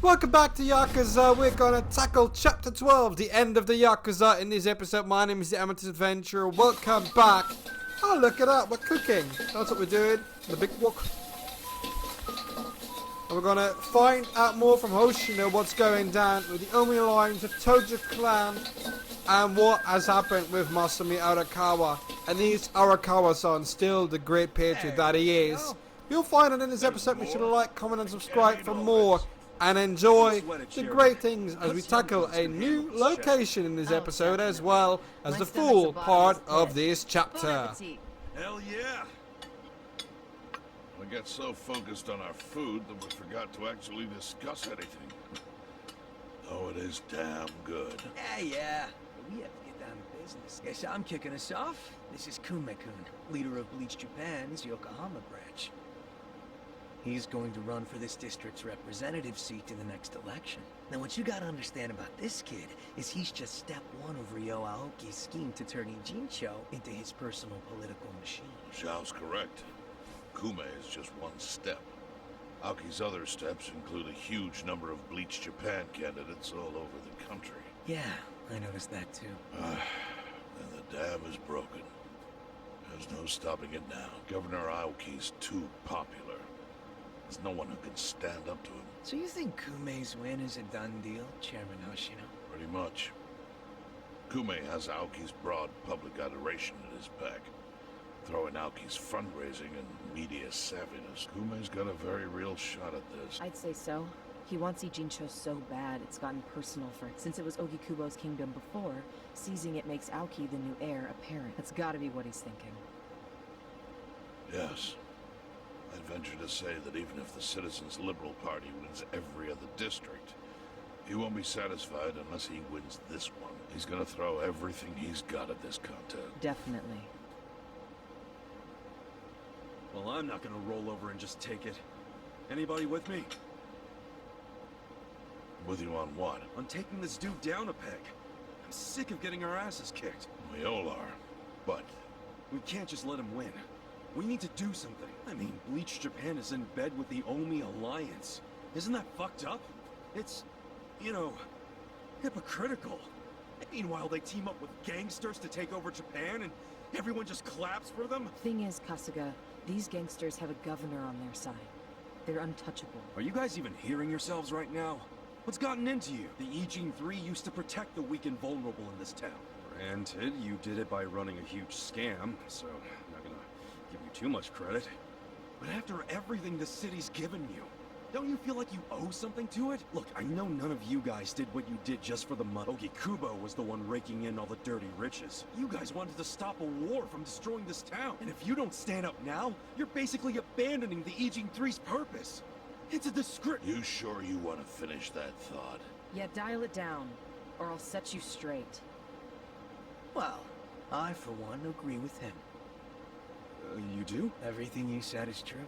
Welcome back to Yakuza. We're gonna tackle chapter 12, the end of the Yakuza in this episode. My name is the AmethystAdventurer. Welcome back. Oh, look at that, we're cooking. That's what we're doing. The big wok. And we're gonna find out more from Hoshino what's going down with the Omi Alliance, the Tojo clan, and what has happened with Masumi Arakawa. And is Arakawa-san still the great patriot that he is? You'll find it in this episode. Make sure to like, comment, and subscribe for more. And enjoy the great things as we tackle a new location in this episode, as well as the full part of this chapter. Hell yeah! We got so focused on our food that we forgot to actually discuss anything. Oh, it is damn good. Yeah. But we have to get down to business. Guess I'm kicking us off. This is Kume-kun, leader of Bleach Japan's Yokohama branch. He's going to run for this district's representative seat in the next election. Now, what you gotta understand about this kid is he's just step one of Ryo Aoki's scheme to turn Ijincho into his personal political machine. Xiao's correct. Kume is just one step. Aoki's other steps include a huge number of Bleach Japan candidates all over the country. Yeah, I noticed that too. And the dam is broken. There's no stopping it now. Governor Aoki's too popular. There's no one who can stand up to him. So you think Kume's win is a done deal, Chairman Hoshino? Pretty much. Kume has Aoki's broad public adoration at his back. Throwing Aoki's fundraising and media savviness, Kume's got a very real shot at this. I'd say so. He wants Ijincho so bad it's gotten personal for him. Since it was Ogikubo's kingdom before, seizing it makes Aoki the new heir apparent. That's gotta be what he's thinking. Yes. I'd venture to say that even if the Citizens' Liberal Party wins every other district, he won't be satisfied unless he wins this one. He's gonna throw everything he's got at this contest. Definitely. Well, I'm not gonna roll over and just take it. Anybody with me? With you on what? On taking this dude down a peg. I'm sick of getting our asses kicked. We all are. But we can't just let him win. We need to do something. I mean, Bleach Japan is in bed with the Omi Alliance. Isn't that fucked up? It's, you know, hypocritical. Meanwhile, they team up with gangsters to take over Japan, and everyone just claps for them? Thing is, Kasuga, these gangsters have a governor on their side. They're untouchable. Are you guys even hearing yourselves right now? What's gotten into you? The Ijin 3 used to protect the weak and vulnerable in this town. Granted, you did it by running a huge scam, so I'm not gonna give you too much credit. But after everything the city's given you, don't you feel like you owe something to it? Look, I know none of you guys did what you did just for the money. Ogikubo was the one raking in all the dirty riches. You guys wanted to stop a war from destroying this town. And if you don't stand up now, you're basically abandoning the Ijin 3's purpose. It's a disgrace. you sure you want to finish that thought? Yeah, dial it down, or I'll set you straight. Well, I, for one, agree with him. You do? Everything you said is true.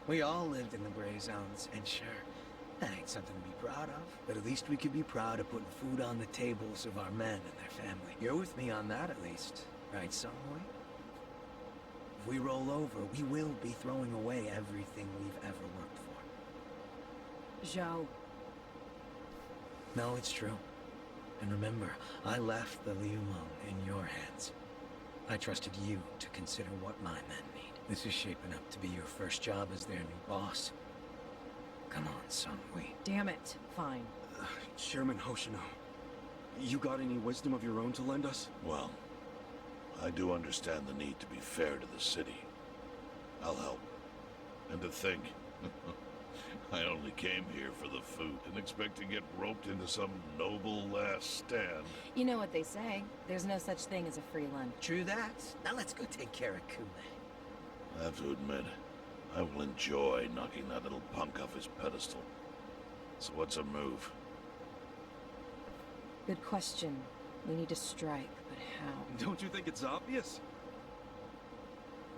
We all lived in the gray zones, and sure, that ain't something to be proud of. But at least we could be proud of putting food on the tables of our men and their family. You're with me on that, at least. Right, Songboi? If we roll over, we will be throwing away everything we've ever worked for. Zhao. No, it's true. And remember, I left the Liu Meng in your hands. I trusted you to consider what my men need. This is shaping up to be your first job as their new boss. Come on, Songboi. Damn it. Fine. Chairman Hoshino, you got any wisdom of your own to lend us? Well, I do understand the need to be fair to the city. I'll help. And to think, I only came here for the food. Didn't expect to get roped into some noble last stand. You know what they say. There's no such thing as a free lunch. True that. Now let's go take care of Kume. I have to admit, I will enjoy knocking that little punk off his pedestal. So what's a move? Good question. We need to strike, but how? Don't you think it's obvious?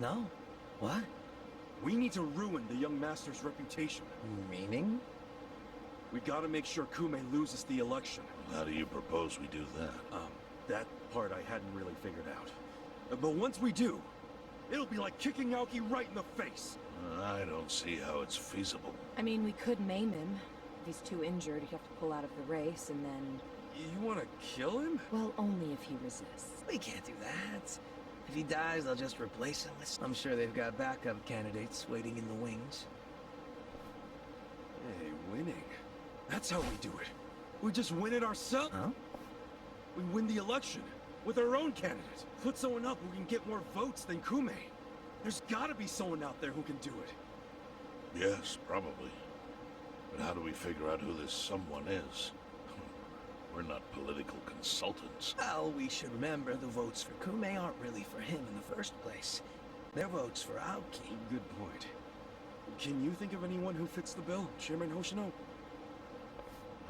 No? What? We need to ruin the young master's reputation. Meaning? We gotta make sure Kume loses the election. How do you propose we do that? That part I hadn't really figured out. But once we do, it'll be like kicking Aoki right in the face. I don't see how it's feasible. I mean, we could maim him. If he's too injured, he'd have to pull out of the race, and then... You want to kill him? Well, only if he resists. We can't do that. If he dies, they'll just replace him with... I'm sure they've got backup candidates waiting in the wings. Hey, winning. That's how we do it. We just win it ourselves. Huh? We win the election with our own candidate. Put someone up who can get more votes than Kume. There's gotta be someone out there who can do it. Yes, probably. But how do we figure out who this someone is? We're not political consultants. Well, we should remember the votes for Kume aren't really for him in the first place. They're votes for Aoki. Good point. Can you think of anyone who fits the bill, Chairman Hoshino?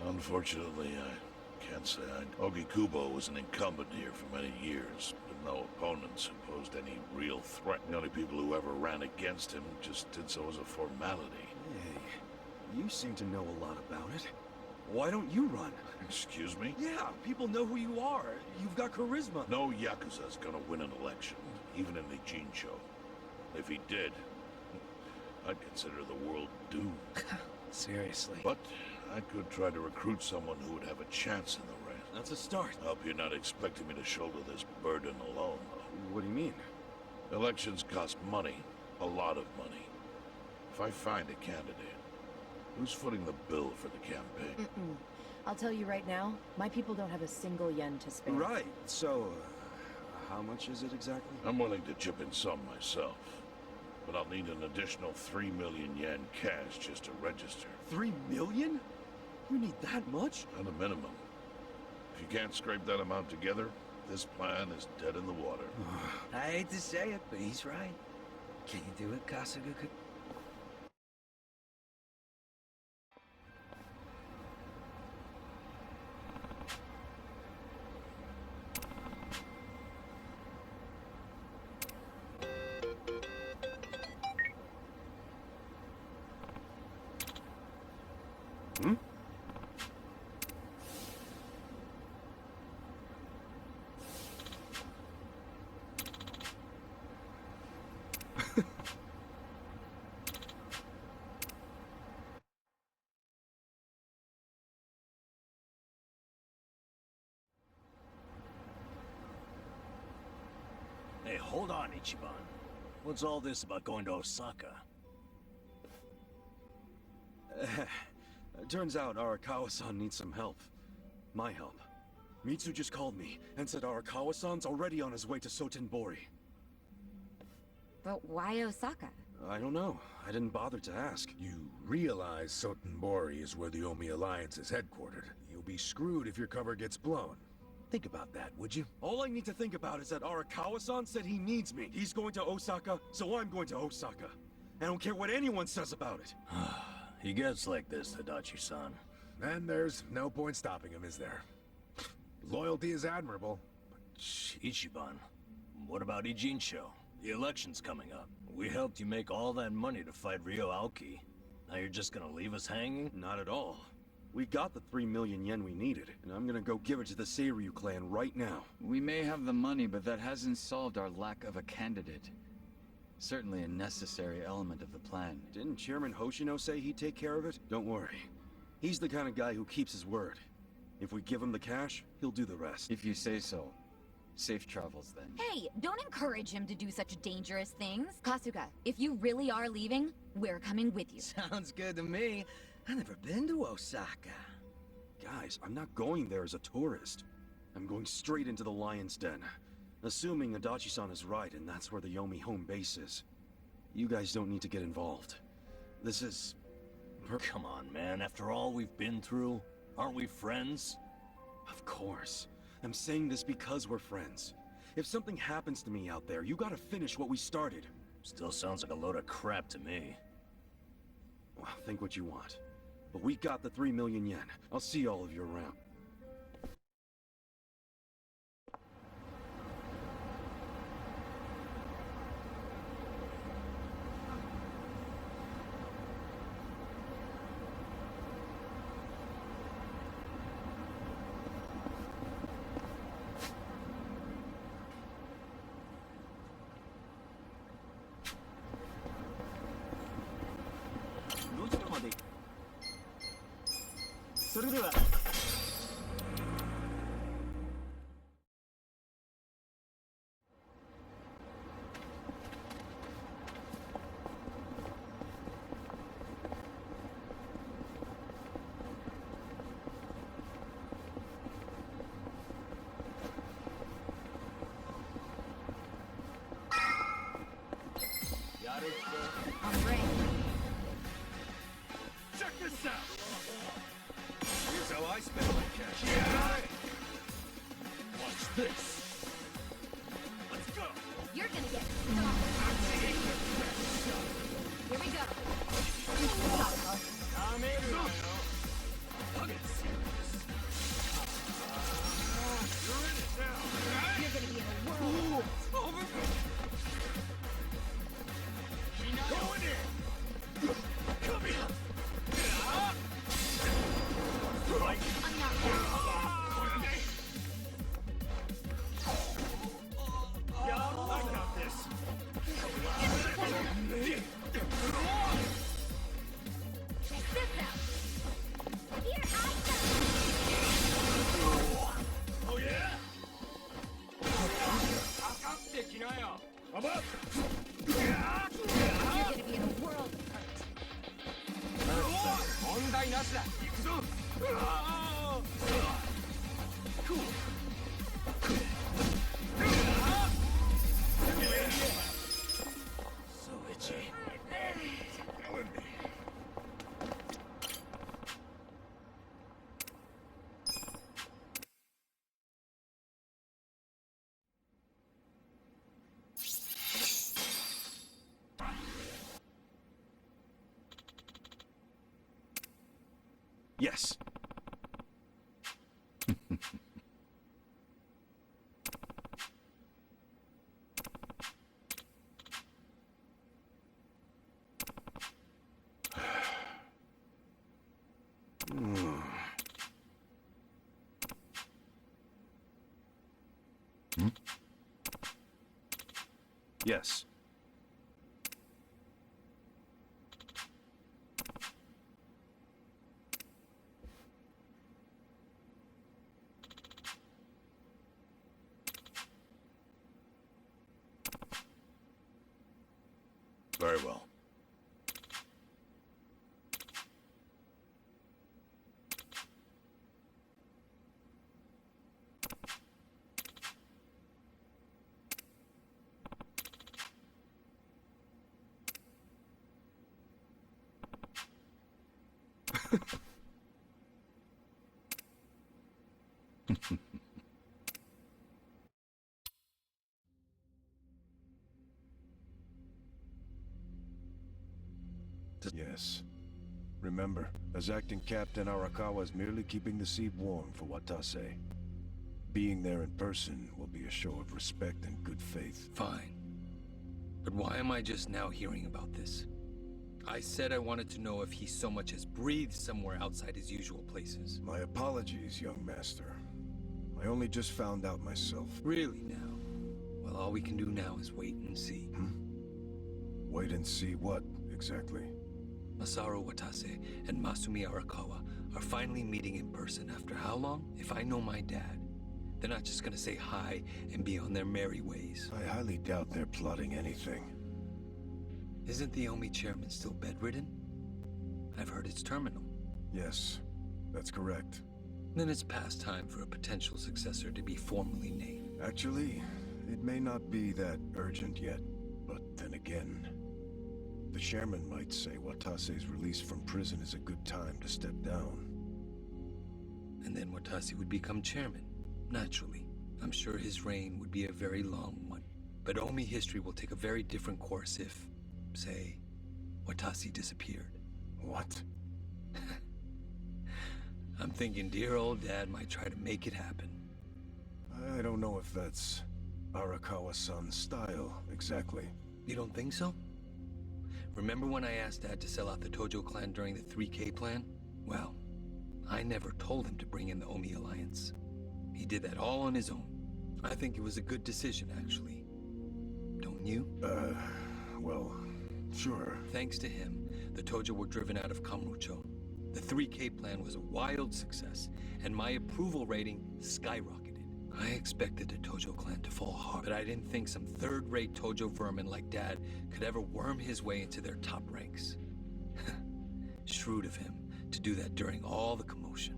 Unfortunately, I can't say. Ogikubo was an incumbent here for many years, but no opponents imposed any real threat. The only people who ever ran against him just did so as a formality. Hey, you seem to know a lot about it. Why don't you run? Excuse me? Yeah, people know who you are. You've got charisma. No Yakuza's gonna win an election, even in the Jinsho. If he did, I'd consider the world doomed. Seriously. But I could try to recruit someone who would have a chance in the race. That's a start. I hope you're not expecting me to shoulder this burden alone, though. What do you mean? Elections cost money. A lot of money. If I find a candidate, who's footing the bill for the campaign? I'll tell you right now, my people don't have a single yen to spare. Right, so, how much is it exactly? I'm willing to chip in some myself. But I'll need an additional 3 million yen cash just to register. 3 million? You need that much? At a minimum. If you can't scrape that amount together, this plan is dead in the water. I hate to say it, but he's right. Can you do it, Kasuga? Hmm? Hey, hold on, Ichiban. What's all this about going to Osaka? Turns out Arakawa-san needs some help. My help. Mitsu just called me and said Arakawa-san's already on his way to Sotenbori. But why Osaka? I don't know. I didn't bother to ask. You realize Sotenbori is where the Omi Alliance is headquartered. You'll be screwed if your cover gets blown. Think about that, would you? All I need to think about is that Arakawa-san said he needs me. He's going to Osaka, so I'm going to Osaka. I don't care what anyone says about it. He gets like this, Tadachi-san. And there's no point stopping him, is there? Loyalty is admirable. Ichiban, what about Ijincho? The election's coming up. We helped you make all that money to fight Ryo Aoki. Now you're just gonna leave us hanging? Not at all. We got the 3 million yen we needed, and I'm gonna go give it to the Seiryu clan right now. We may have the money, but that hasn't solved our lack of a candidate. Certainly a necessary element of the plan. Didn't Chairman Hoshino say he'd take care of it? Don't worry. He's the kind of guy who keeps his word. If we give him the cash, he'll do the rest. If you say so. Safe travels, then. Hey, don't encourage him to do such dangerous things. Kasuga, if you really are leaving, we're coming with you. Sounds good to me. I've never been to Osaka. Guys, I'm not going there as a tourist. I'm going straight into the Lion's Den. Assuming Adachi-san is right, and that's where the Yomi home base is. You guys don't need to get involved. This is... Come on, man. After all we've been through, aren't we friends? Of course. I'm saying this because we're friends. If something happens to me out there, you gotta finish what we started. Still sounds like a load of crap to me. Well, think what you want. But we got the 3 million yen. I'll see all of you around. それでは。I'm ready. Check this out! Here's how I spend my cash. Watch this. Let's go! You're gonna get stomped. Here we go. You're in it now. You're gonna be in a whirl. Go in here! Come here! I'm not ready. I got this! Check this out. Here I go. Oh yeah? I'm up! You're gonna be in a world of hurt. So itchy. Killing me. Yes. Yes. Very well. Yes. Remember, as acting captain, Arakawa is merely keeping the seat warm for Watase. Being there in person will be a show of respect and good faith. Fine. But why am I just now hearing about this? I said I wanted to know if he so much as breathed somewhere outside his usual places. My apologies, young master. I only just found out myself. Really now? Well, all we can do now is wait and see. Wait and see what, exactly? Masaru Watase and Masumi Arakawa are finally meeting in person after how long? If I know my dad, they're not just gonna say hi and be on their merry ways. I highly doubt they're plotting anything. Isn't the Omi chairman still bedridden? I've heard it's terminal. Yes, that's correct. Then it's past time for a potential successor to be formally named. Actually, it may not be that urgent yet, but then again, the chairman might say Watase's release from prison is a good time to step down. And then Watase would become chairman, naturally. I'm sure his reign would be a very long one. But Omi history will take a very different course if, say, Watase disappeared. What? I'm thinking dear old dad might try to make it happen. I don't know if that's Arakawa-san's style, exactly. You don't think so? Remember when I asked Dad to sell out the Tojo clan during the 3K plan? Well, I never told him to bring in the Omi Alliance. He did that all on his own. I think it was a good decision, actually. Don't you? Well, sure. Thanks to him, the Tojo were driven out of Kamurocho. The 3K plan was a wild success, and my approval rating skyrocketed. I expected the Tojo clan to fall hard, but I didn't think some third-rate Tojo vermin like Dad could ever worm his way into their top ranks. Shrewd of him to do that during all the commotion.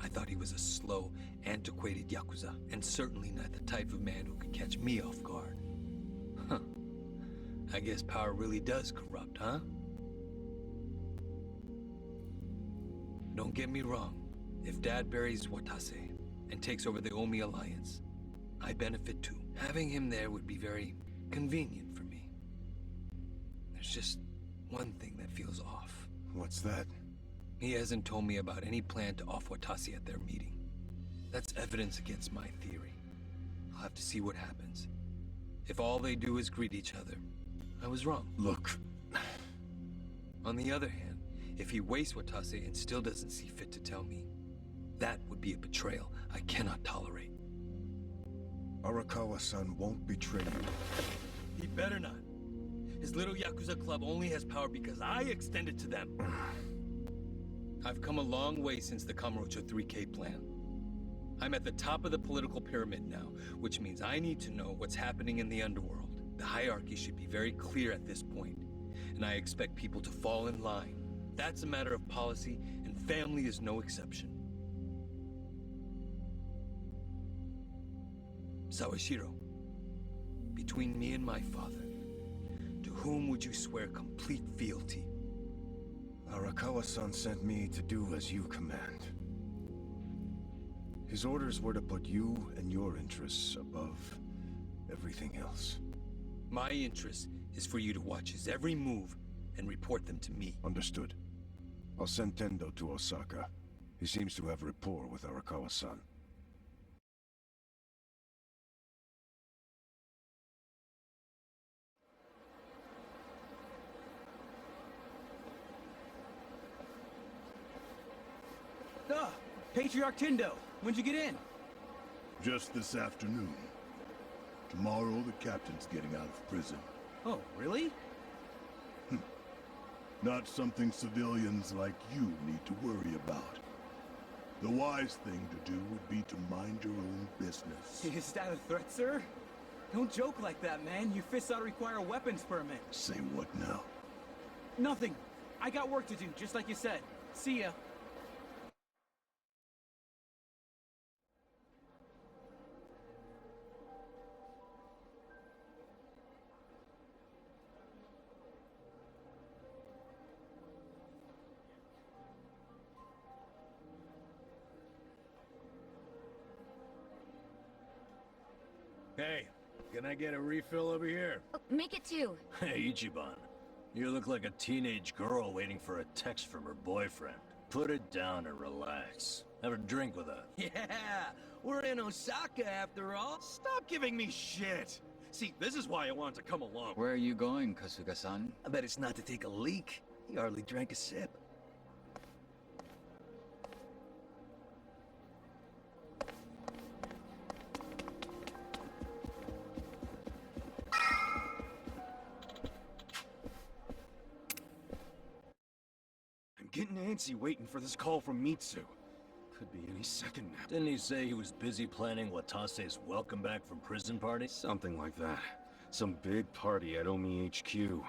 I thought he was a slow, antiquated Yakuza, and certainly not the type of man who could catch me off guard. Huh. I guess power really does corrupt, huh? Don't get me wrong. If Dad buries Watase and takes over the Omi Alliance, I benefit too. Having him there would be very convenient for me. There's just one thing that feels off. What's that? He hasn't told me about any plan to off Watase at their meeting. That's evidence against my theory. I'll have to see what happens. If all they do is greet each other, I was wrong. Look. On the other hand, if he wastes Watase and still doesn't see fit to tell me, that would be a betrayal I cannot tolerate. Arakawa-san won't betray you. He better not. His little Yakuza club only has power because I extend it to them. I've come a long way since the Kamurocho 3K plan. I'm at the top of the political pyramid now, which means I need to know what's happening in the underworld. The hierarchy should be very clear at this point, and I expect people to fall in line. That's a matter of policy, and family is no exception. Sawashiro, between me and my father, to whom would you swear complete fealty? Arakawa-san sent me to do as you command. His orders were to put you and your interests above everything else. My interest is for you to watch his every move and report them to me. Understood. I'll send Tendo to Osaka. He seems to have rapport with Arakawa-san. Ah, Patriarch Tendo, when'd you get in? Just this afternoon. Tomorrow, the captain's getting out of prison. Oh, really? Not something civilians like you need to worry about. The wise thing to do would be to mind your own business. Is that a threat, sir? Don't joke like that, man. Your fists ought to require a weapons permit. Say what now? Nothing. I got work to do, just like you said. See ya. Hey, can I get a refill over here? Oh, make it two. Hey, Ichiban. You look like a teenage girl waiting for a text from her boyfriend. Put it down and relax. Have a drink with us. Yeah, we're in Osaka after all. Stop giving me shit! See, this is why I wanted to come along. Where are you going, Kasuga-san? I bet it's not to take a leak. He hardly drank a sip. I'm getting antsy waiting for this call from Mitsu. Could be any second now. Didn't he say he was busy planning Watase's welcome back from prison party? Something like that. Some big party at Omi HQ.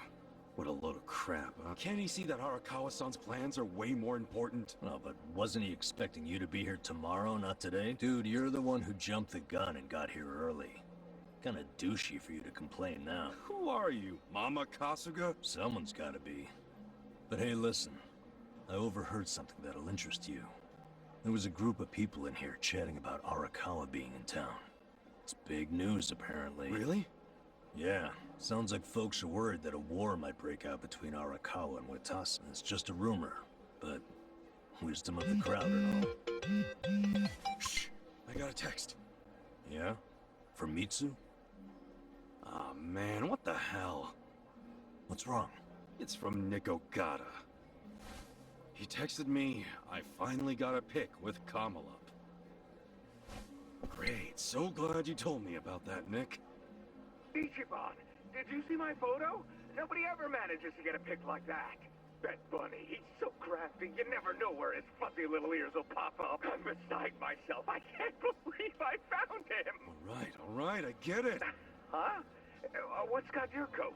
What a load of crap, huh? Can't he see that Arakawa-san's plans are way more important? No, but wasn't he expecting you to be here tomorrow, not today? Dude, you're the one who jumped the gun and got here early. Kinda douchey for you to complain now. Who are you, Mama Kasuga? Someone's gotta be. But hey, listen. I overheard something that'll interest you. There was a group of people in here chatting about Arakawa being in town. It's big news, apparently. Really? Yeah. Sounds like folks are worried that a war might break out between Arakawa and Watase. It's just a rumor, but wisdom of the crowd and all. Shh! I got a text. Yeah? From Mitsu? Aw, man, what the hell? What's wrong? It's from Nick Ogata. He texted me, I finally got a pic with Kamala. Great, so glad you told me about that, Nick. Ichiban, did you see my photo? Nobody ever manages to get a pic like that. Bet Bunny, he's so crafty, you never know where his fuzzy little ears will pop up. I'm beside myself. I can't believe I found him. All right, I get it. Huh? What's got your coat?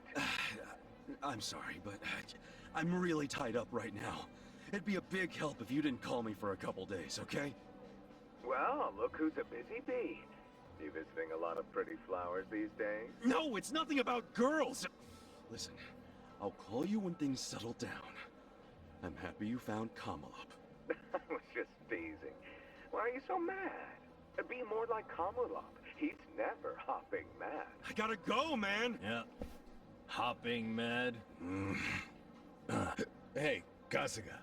I'm sorry, but I'm really tied up right now. It'd be a big help if you didn't call me for a couple days, okay? Well, look who's a busy bee. You visiting a lot of pretty flowers these days? No, it's nothing about girls! Listen, I'll call you when things settle down. I'm happy you found Kamala. I was just teasing. Why are you so mad? Be more like Kamulop. He's never hopping mad. I gotta go, man! Yeah. Hopping mad. Hey, Kasuga.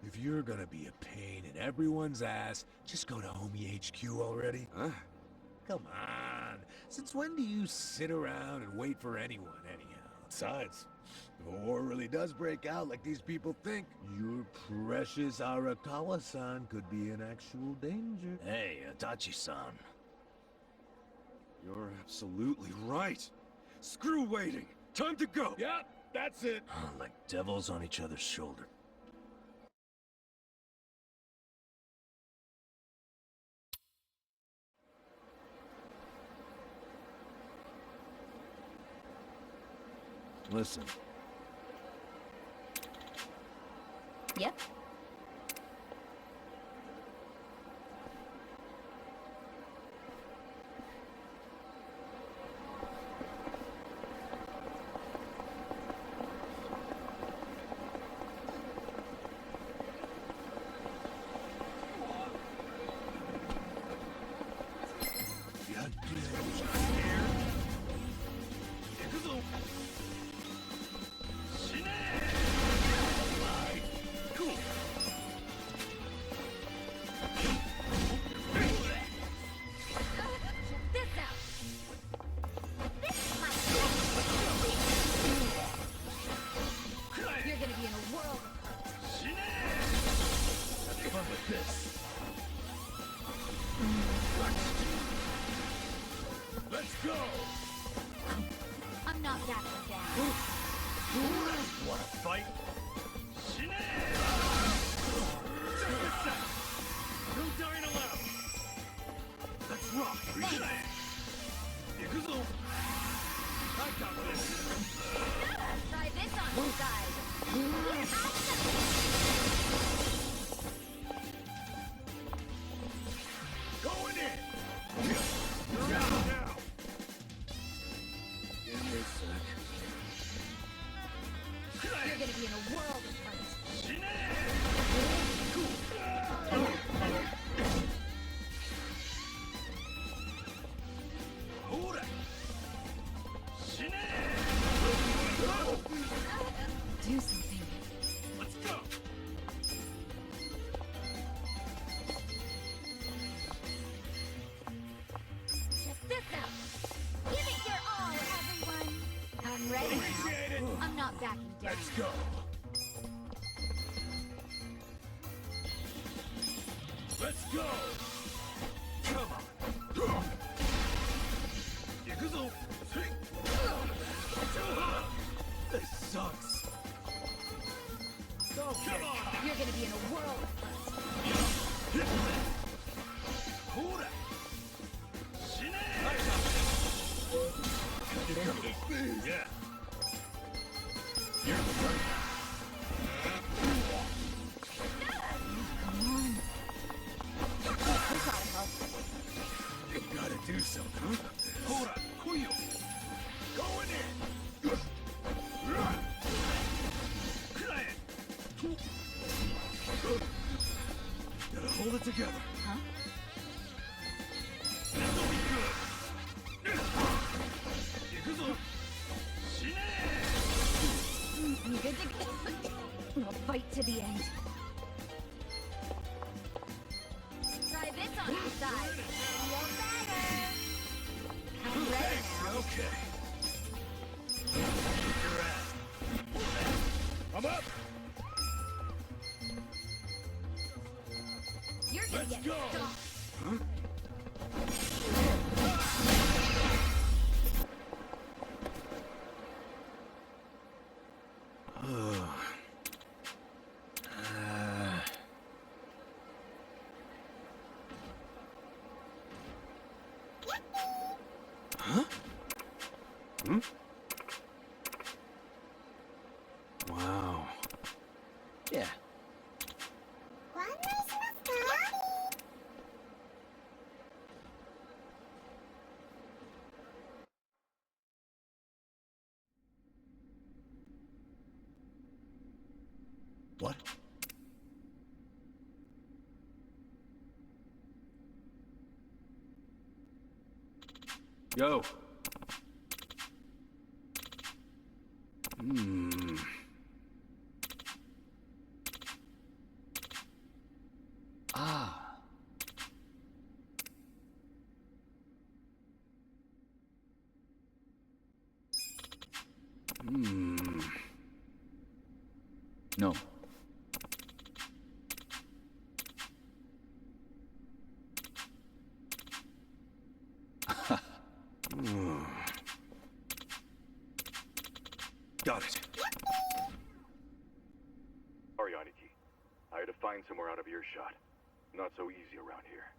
If you're gonna be a pain in everyone's ass, just go to Homie HQ already. Huh? Come on. Since when do you sit around and wait for anyone, anyhow? Besides, if a war really does break out like these people think, your precious Arakawa-san could be in actual danger. Hey, Adachi-san. You're absolutely right. Screw waiting. Time to go. Yep, that's it. Like devils on each other's shoulder. Listen. Yep. Let's go! I'm not backing down. Wanna fight? Check this out! No dying allowed! Let's rock! Yakuza! I got this! Try this on the side. Going in! Now! Give me a sec. You're gonna be in a world of hurt. Do something. Let's go! Check this out. Give it your all, everyone. I'm ready Appreciate it. now. I'm not backing down. Let's go! Let's go! Come on! Yakuza! This sucks! Come on! You're gonna be in a world of hurt. Hold it! Yeah! You're right. Come on. We gotta help. You gotta do something about this. Hold on! Kuyo! Going in! Gotta hold it together. Huh? This'll be good! Yakuza! You good to go? We'll fight to the end. Try this on your side. Feel better. I'm ready now. Okay. You're at. I'm up! You're gonna Let's get go. stomped. Huh? Hmm? Wow. Yeah. What? Yo. Hmm. Ah. Hmm. No. Hmm. Got it. Sorry, Aniki. I had to find somewhere out of earshot. Not so easy around here.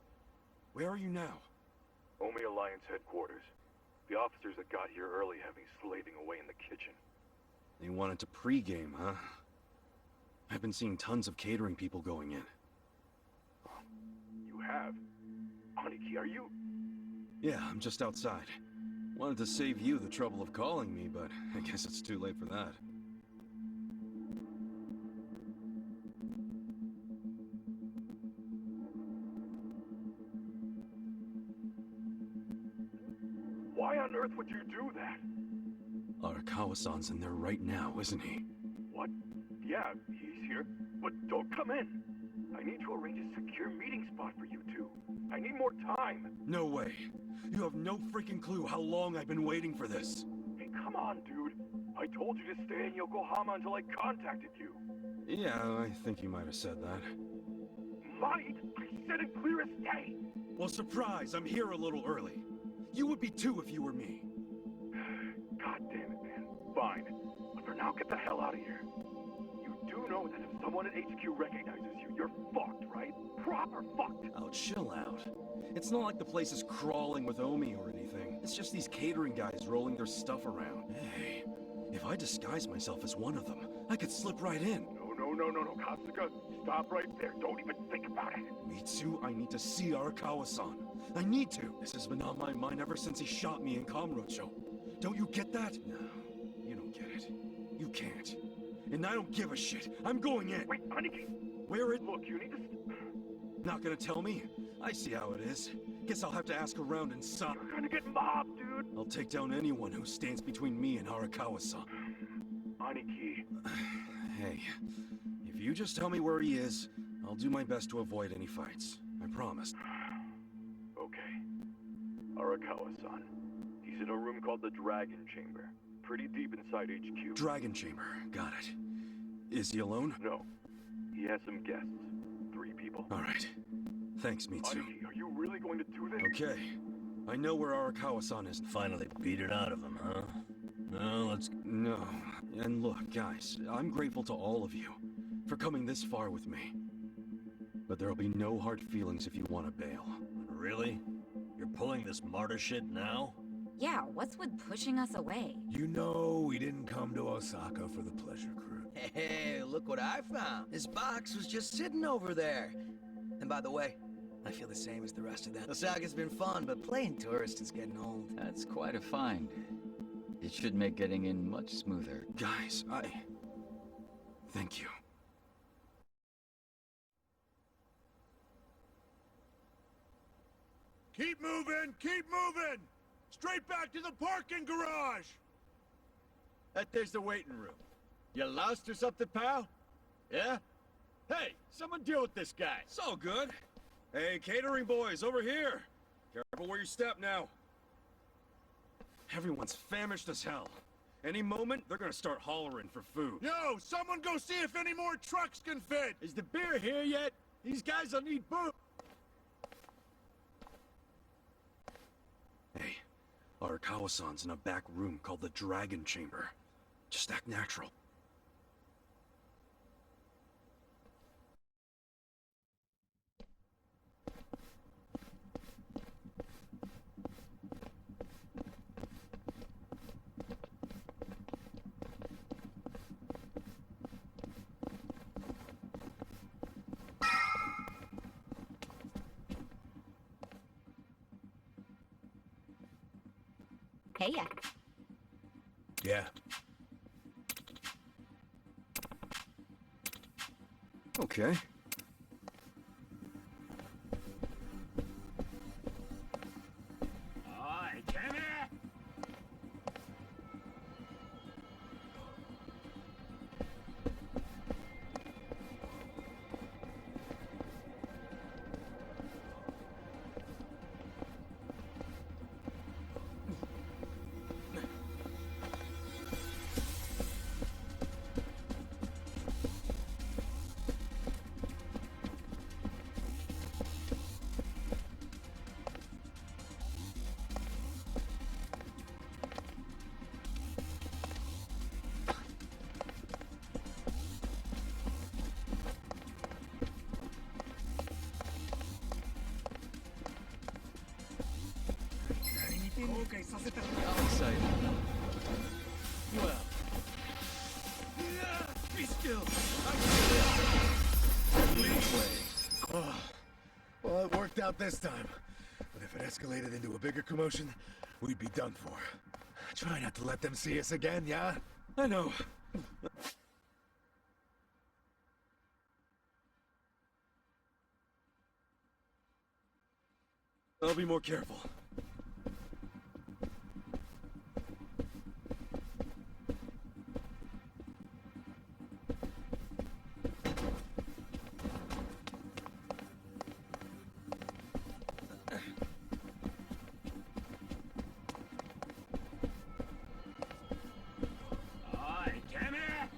Where are you now? Omi Alliance headquarters. The officers that got here early have me slaving away in the kitchen. They wanted to pregame, huh? I've been seeing tons of catering people going in. You have? Aniki, are you... Yeah, I'm just outside. Wanted to save you the trouble of calling me, but I guess it's too late for that. Why on earth would you do that? Arakawa-san's in there right now, isn't he? What? Yeah, he's here. But don't come in. I need to arrange a secure meeting spot for you two. I need more time. No way. You have no freaking clue how long I've been waiting for this. Hey, come on, dude. I told you to stay in Yokohama until I contacted you. Yeah, I think you might have said that. Might? I said it clear as day. Well, surprise, I'm here a little early. You would be too if you were me. God damn it, man. Fine. But for now, get the hell out of here. You do know that if someone at HQ recognizes you, you're fucked, right? Proper fucked. Oh, chill out. It's not like the place is crawling with Omi or anything. It's just these catering guys rolling their stuff around. Hey, if I disguise myself as one of them, I could slip right in. No, Kasuga. Stop right there. Don't even think about it. Mitsu, I need to see Arakawa-san. I need to. This has been on my mind ever since he shot me in Kamurocho. Don't you get that? No, you don't get it. You can't. And I don't give a shit. I'm going in. Wait, Aniki. Where it? Look, you need to... Not gonna tell me? I see how it is. Guess I'll have to ask around inside. You're gonna get mobbed, dude. I'll take down anyone who stands between me and Arakawa-san. Aniki. Hey, if you just tell me where he is, I'll do my best to avoid any fights. I promise. Okay. Arakawa-san. He's in a room called the Dragon Chamber. Pretty deep inside HQ. Dragon Chamber. Got it. Is he alone? No. He has some guests. 3 people. All right. Thanks, Mitsu. Aniki, are you really going to do this? Okay. I know where Arakawa-san is. Finally beat it out of him, huh? No, let's... No. And look, guys, I'm grateful to all of you for coming this far with me. But there'll be no hard feelings if you want to bail. Really? You're pulling this martyr shit now? Yeah, what's with pushing us away? You know we didn't come to Osaka for the pleasure cruise. Hey, look what I found. This box was just sitting over there. And by the way, I feel the same as the rest of them. Osaka's been fun, but playing tourist is getting old. That's quite a find. It should make getting in much smoother. Guys, thank you. Keep moving! Keep moving! Straight back to the parking garage! There's the waiting room. You lost or something, pal? Yeah? Hey, someone deal with this guy. It's all good. Hey, catering boys, over here. Careful where you step now. Everyone's famished as hell. Any moment, they're gonna start hollering for food. Yo, someone go see if any more trucks can fit! Is the beer here yet? These guys will need booze. Hey, Arakawa-san's in a back room called the Dragon Chamber. Just act natural. Hey, ya. Yeah. Okay. Oi, come here! How exciting. Well. Be still. Well, it worked out this time. But if it escalated into a bigger commotion, we'd be done for. Try not to let them see us again, yeah? I know. I'll be more careful. Oi, come here!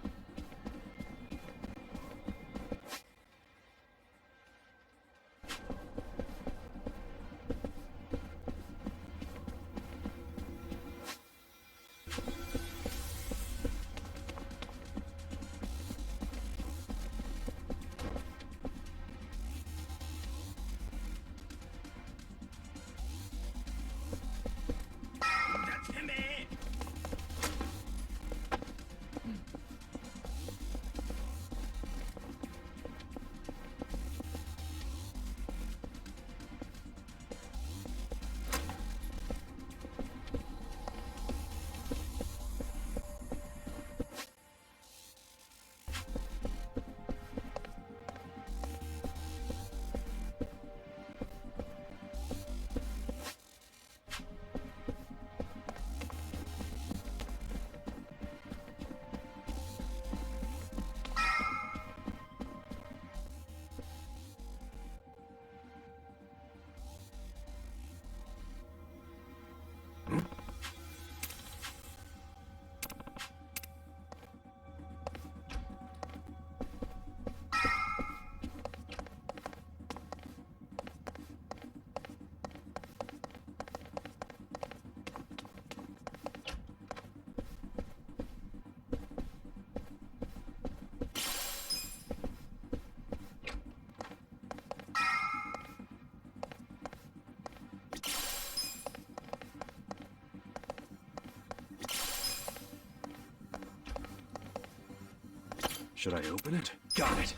Should I open it? Got it.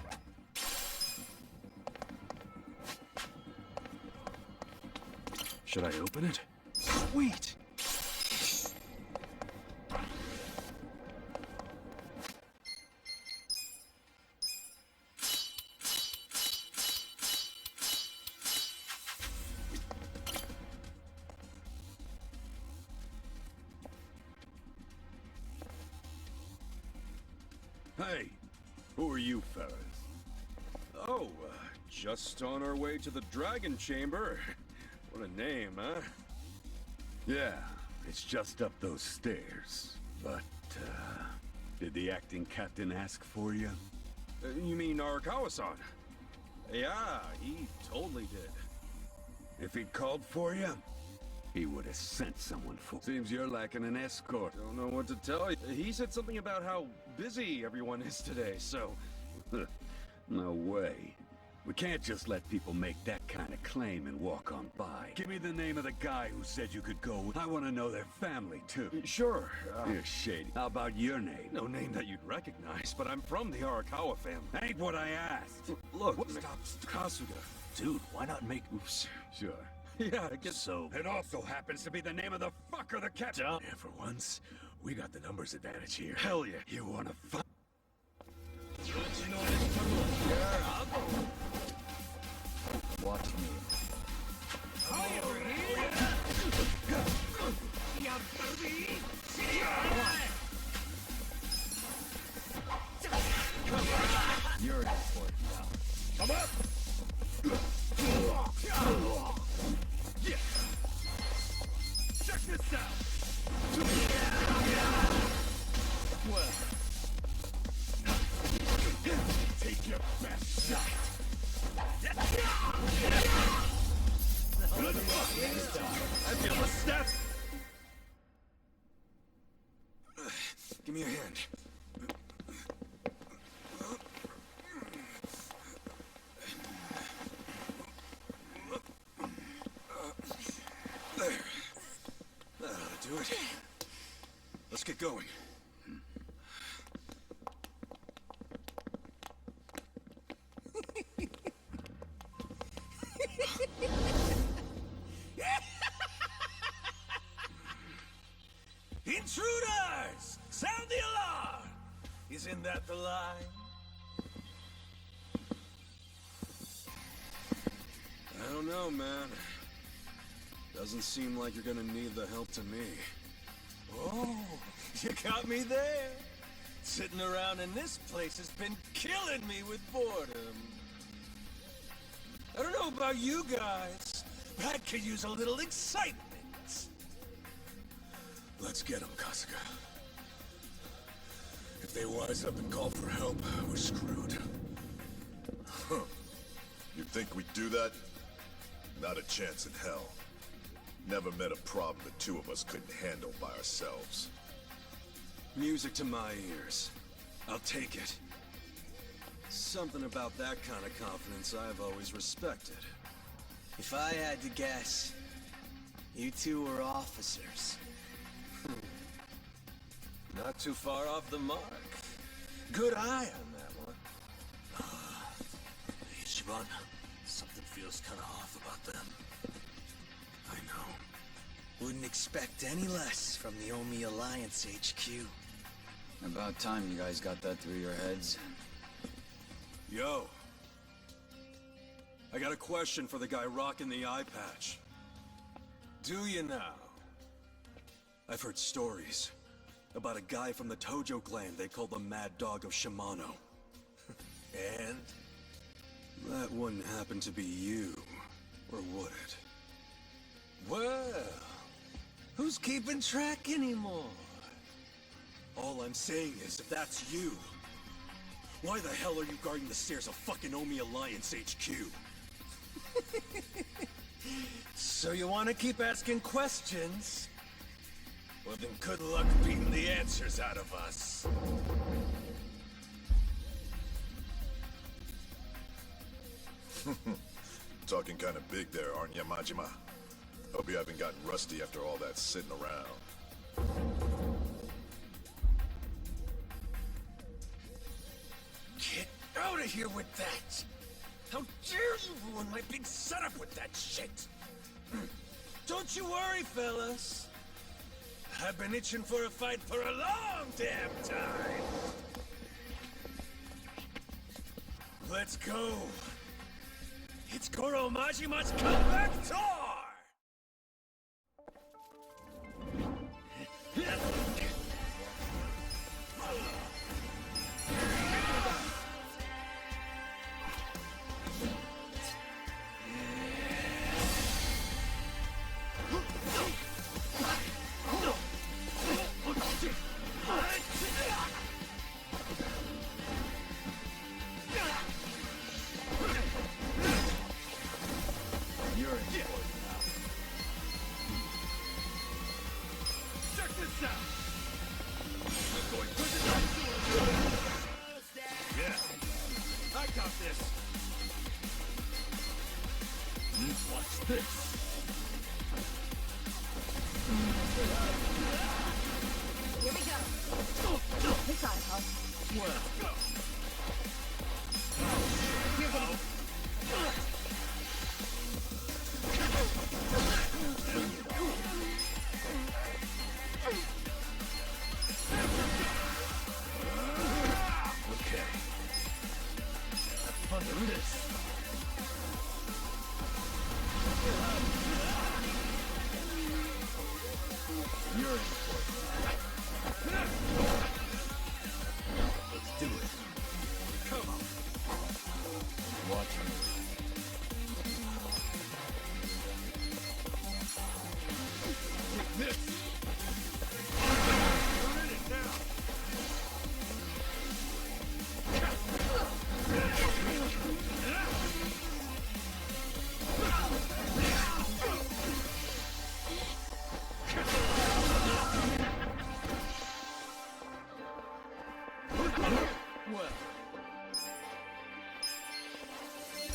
Should I open it? Sweet! Hey, who are you fellas? Oh, just on our way to the Dragon Chamber. What a name, huh? Yeah, it's just up those stairs. But, did the acting captain ask for you? You mean Arakawa-san? Yeah, he totally did. If he called for you, he would have sent someone for. Seems you're lacking an escort. Don't know what to tell you. He said something about how busy everyone is today, so... No way. We can't just let people make that kind of claim and walk on by. Give me the name of the guy who said you could go. I want to know their family, too. Sure. You're shady. How about your name? No name that you'd recognize, but I'm from the Arakawa family. Ain't what I asked. Look, stop Kasuga. Dude, why not make... Sure. Yeah, I guess so. It also happens to be the name of the fucker that kept... Yeah, for once, we got the numbers advantage here. Hell yeah. You wanna fuck? Watch me. You're in for it now. Come up! Yeah. Check this out! Well, take your best shot! Good luck next time! I feel a step! Give me your hand. There. That'll do it. Let's get going. Intruders! Sound the alarm! Isn't that the line? I don't know, man. Doesn't seem like you're gonna need the help to me. Oh, you got me there. Sitting around in this place has been killing me with boredom. I don't know about you guys, but I could use a little excitement. Let's get him, Kasuga. If they wise up and call for help, we're screwed. Huh. You think we'd do that? Not a chance in hell. Never met a problem the two of us couldn't handle by ourselves. Music to my ears. I'll take it. Something about that kind of confidence I've always respected. If I had to guess, you two were officers. Not too far off the mark. Good eye on that one. Ichiban, something feels kind of off about them. I know. Wouldn't expect any less from the Omi Alliance HQ. About time you guys got that through your heads. Yo. I got a question for the guy rocking the eye patch. Do you now? I've heard stories about a guy from the Tojo clan they call the Mad Dog of Shimano. And? That wouldn't happen to be you, or would it? Well, who's keeping track anymore? All I'm saying is, if that's you, why the hell are you guarding the stairs of fucking Omi Alliance HQ? So you want to keep asking questions? Well then good luck beating the answers out of us. Talking kind of big there, aren't you, Majima? Hope you haven't gotten rusty after all that sitting around. Get out of here with that! How dare you ruin my big setup with that shit! Don't you worry, fellas. I've been itching for a fight for a long damn time. Let's go. It's Goro Majima's comeback tour!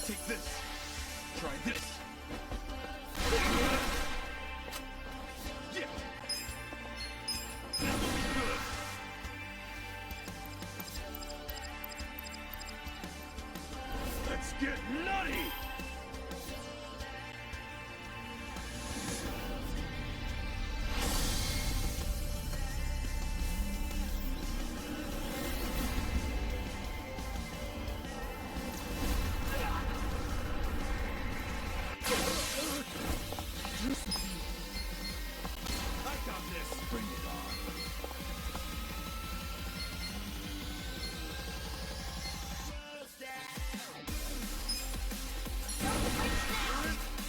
Take this. Try this. Yeah. Let's get nutty!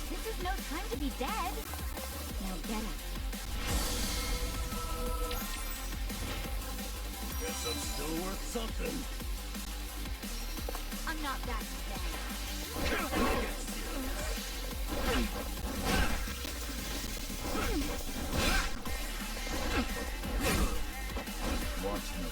This is no time to be dead. Now get up. Guess I'm still worth something. I'm not that bad. Watch me.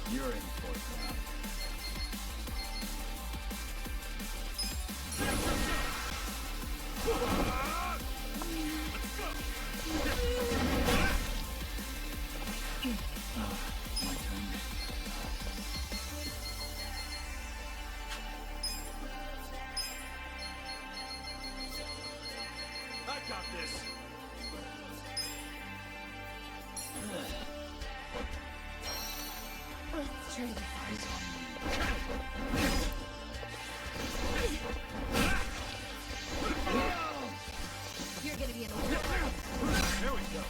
You're in for it now. My turn. I got this. Let's try this. You're gonna be in the way. There we go.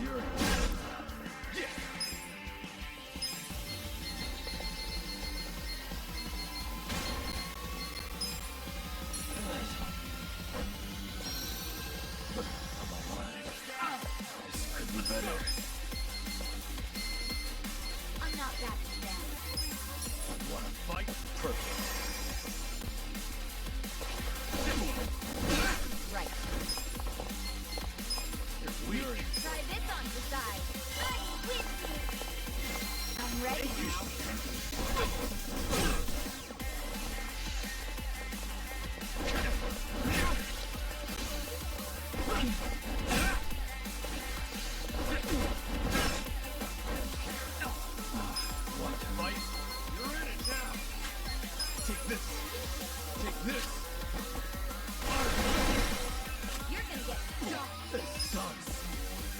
You're better. I'm not that bad. Wanna fight? Perfect. Right. You're weird. Try this on the side. I'm with you. I'm ready Fight. You're in it now. Take this. Take this. You're gonna get shot. This sucks.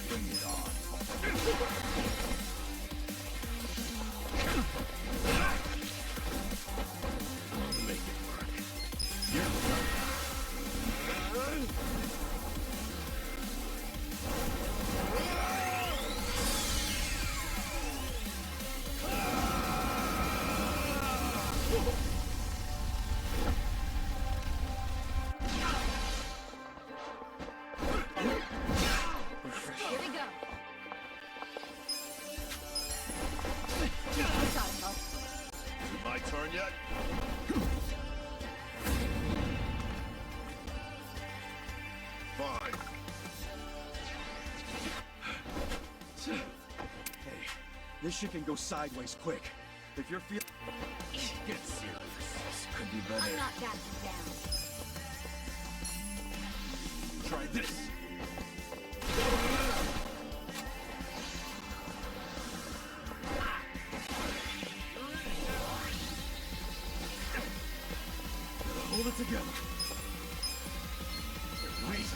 Bring it on. Make it work. You're Here we go. I gotta help. Is it my turn yet? Fine. Hey, this shit can go sideways quick. If you're feeling... Get serious. This could be I'm better. not that down. Try this. Hold it together. Wait.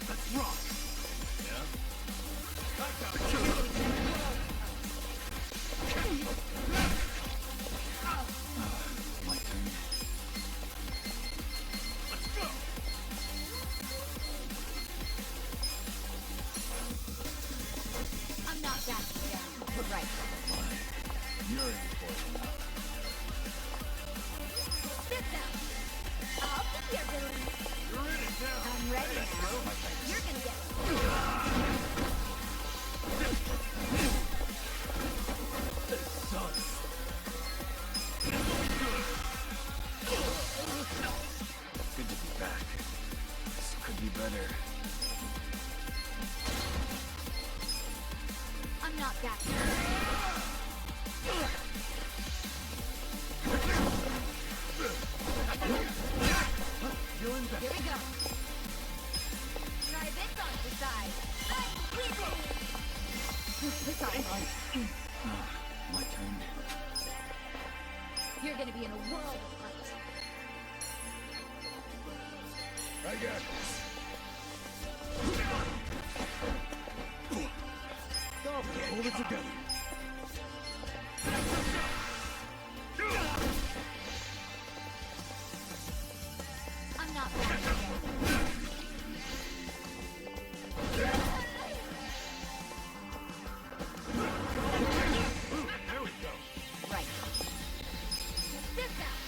Let's rock. Yeah? I got it. My turn. You're gonna be in a world of hurt. I got this. Okay, hold it together. I'm not back again. There we go. Right. This out.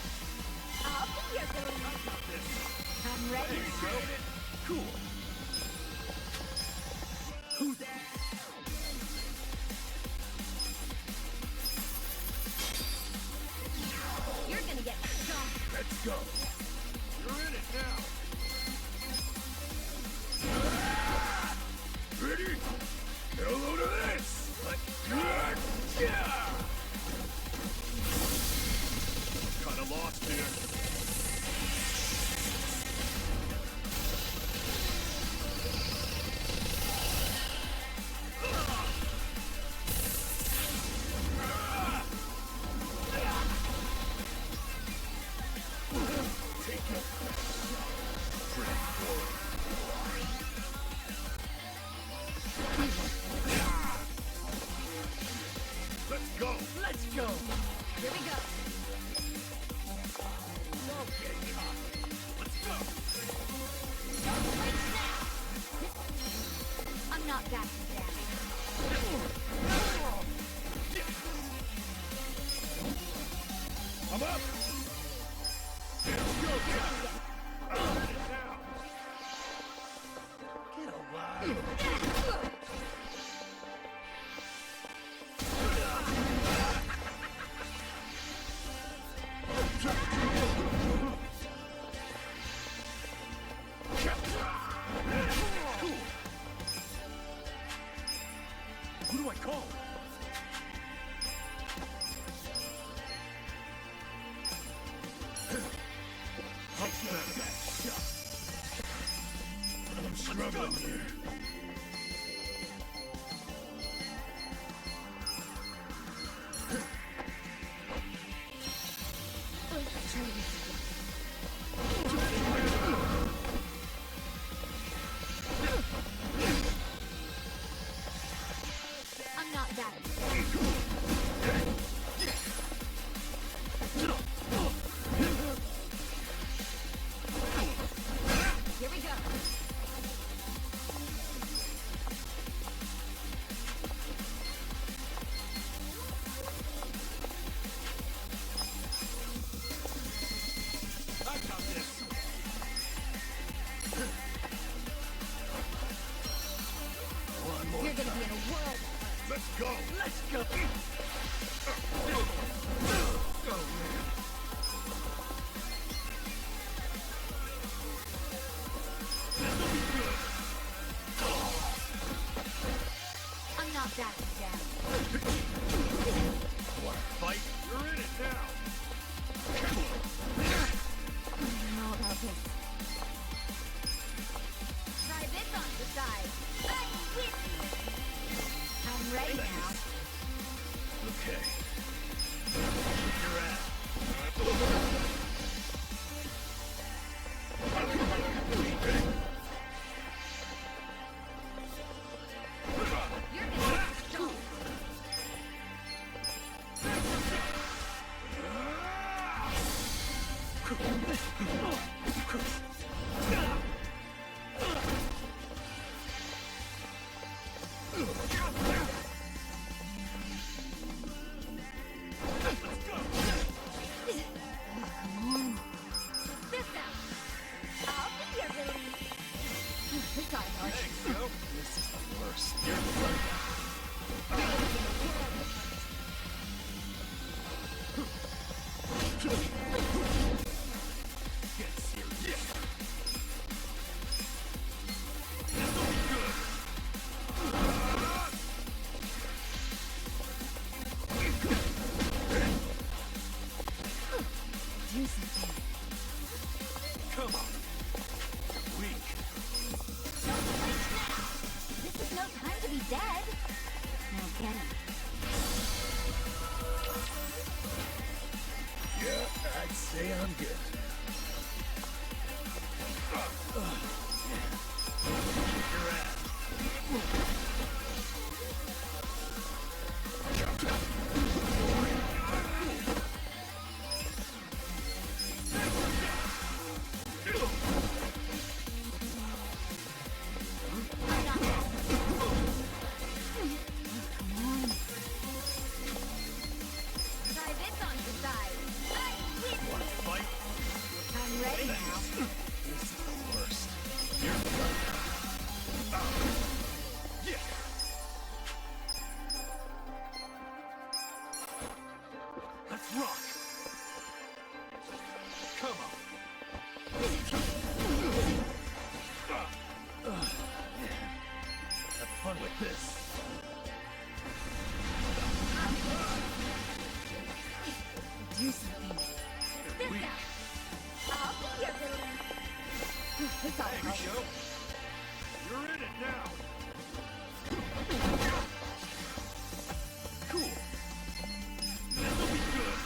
I'll be your villain. I'm ready. There you go. Cool. Who's that? You're gonna get shot. Let's go. You're in it now. Ready? Get a load of this. Kinda lost here. Let's go! Let's go! Here we go. Okay, let's go! Don't wait now. I'm not backing down. I'm up! Let's go, Cap! Get alive! Who do I call? I'm struggling here. I'm not backing Here we go. I got this. One more You're gonna be in a world. Let's go! Let's go! Go, man. I'm not backing down. Wanna fight? You're in it now. I don't know about this. Try this on the side. I'm with you. I'm ready now. Okay. You're at. You're gonna get stoned. This out. I'll be your villain. This got hard. This is the worst. You're Get serious. Do something. Come on. Weak. Don't wait now. This is no time to be dead. Now get him. say I'm good. Your ass. Try this on your side. Want to fight? I'm ready now. This is the worst. You're done. Yeah. Let's rock. Come on. Have fun with this. Do something. This now. I'll be your villain. It's all Hey, right. show. You're in it now. Cool. This'll be good.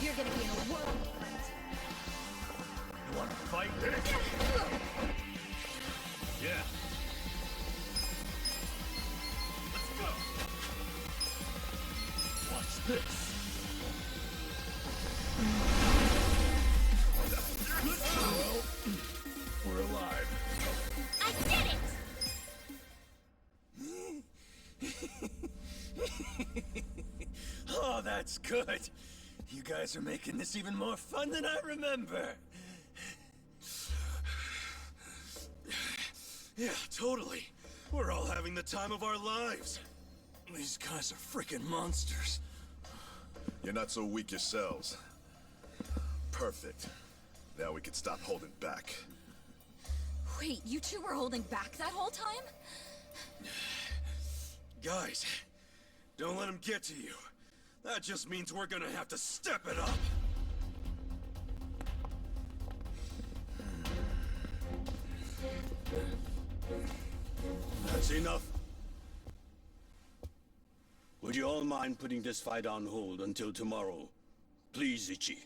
You're gonna be in a world of frenzy. You want to fight? Yeah. Let's go. Watch this. Well, we're alive. I did it! Oh, that's good. You guys are making this even more fun than I remember. Yeah, totally. We're all having the time of our lives. These guys are freaking monsters. You're not so weak yourselves. Perfect. Now we can stop holding back. Wait, you two were holding back that whole time? Guys, don't let them get to you. That just means we're gonna have to step it up. That's enough. Would you all mind putting this fight on hold until tomorrow? Please, Ichi.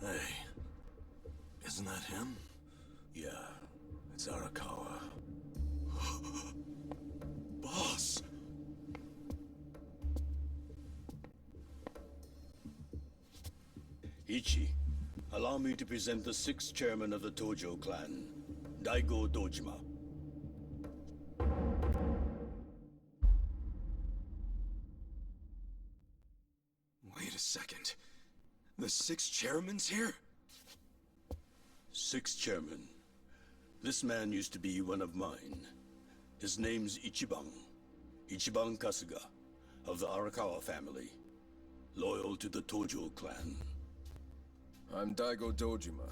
Hey, isn't that him? Yeah, it's Arakawa. Boss! Ichi, allow me to present the 6th chairman of the Tojo clan, Daigo Dojima. Wait a second. The 6 chairman's here? 6th chairman. This man used to be one of mine. His name's Ichiban. Ichiban Kasuga, of the Arakawa family. Loyal to the Tojo clan. I'm Daigo Dojima.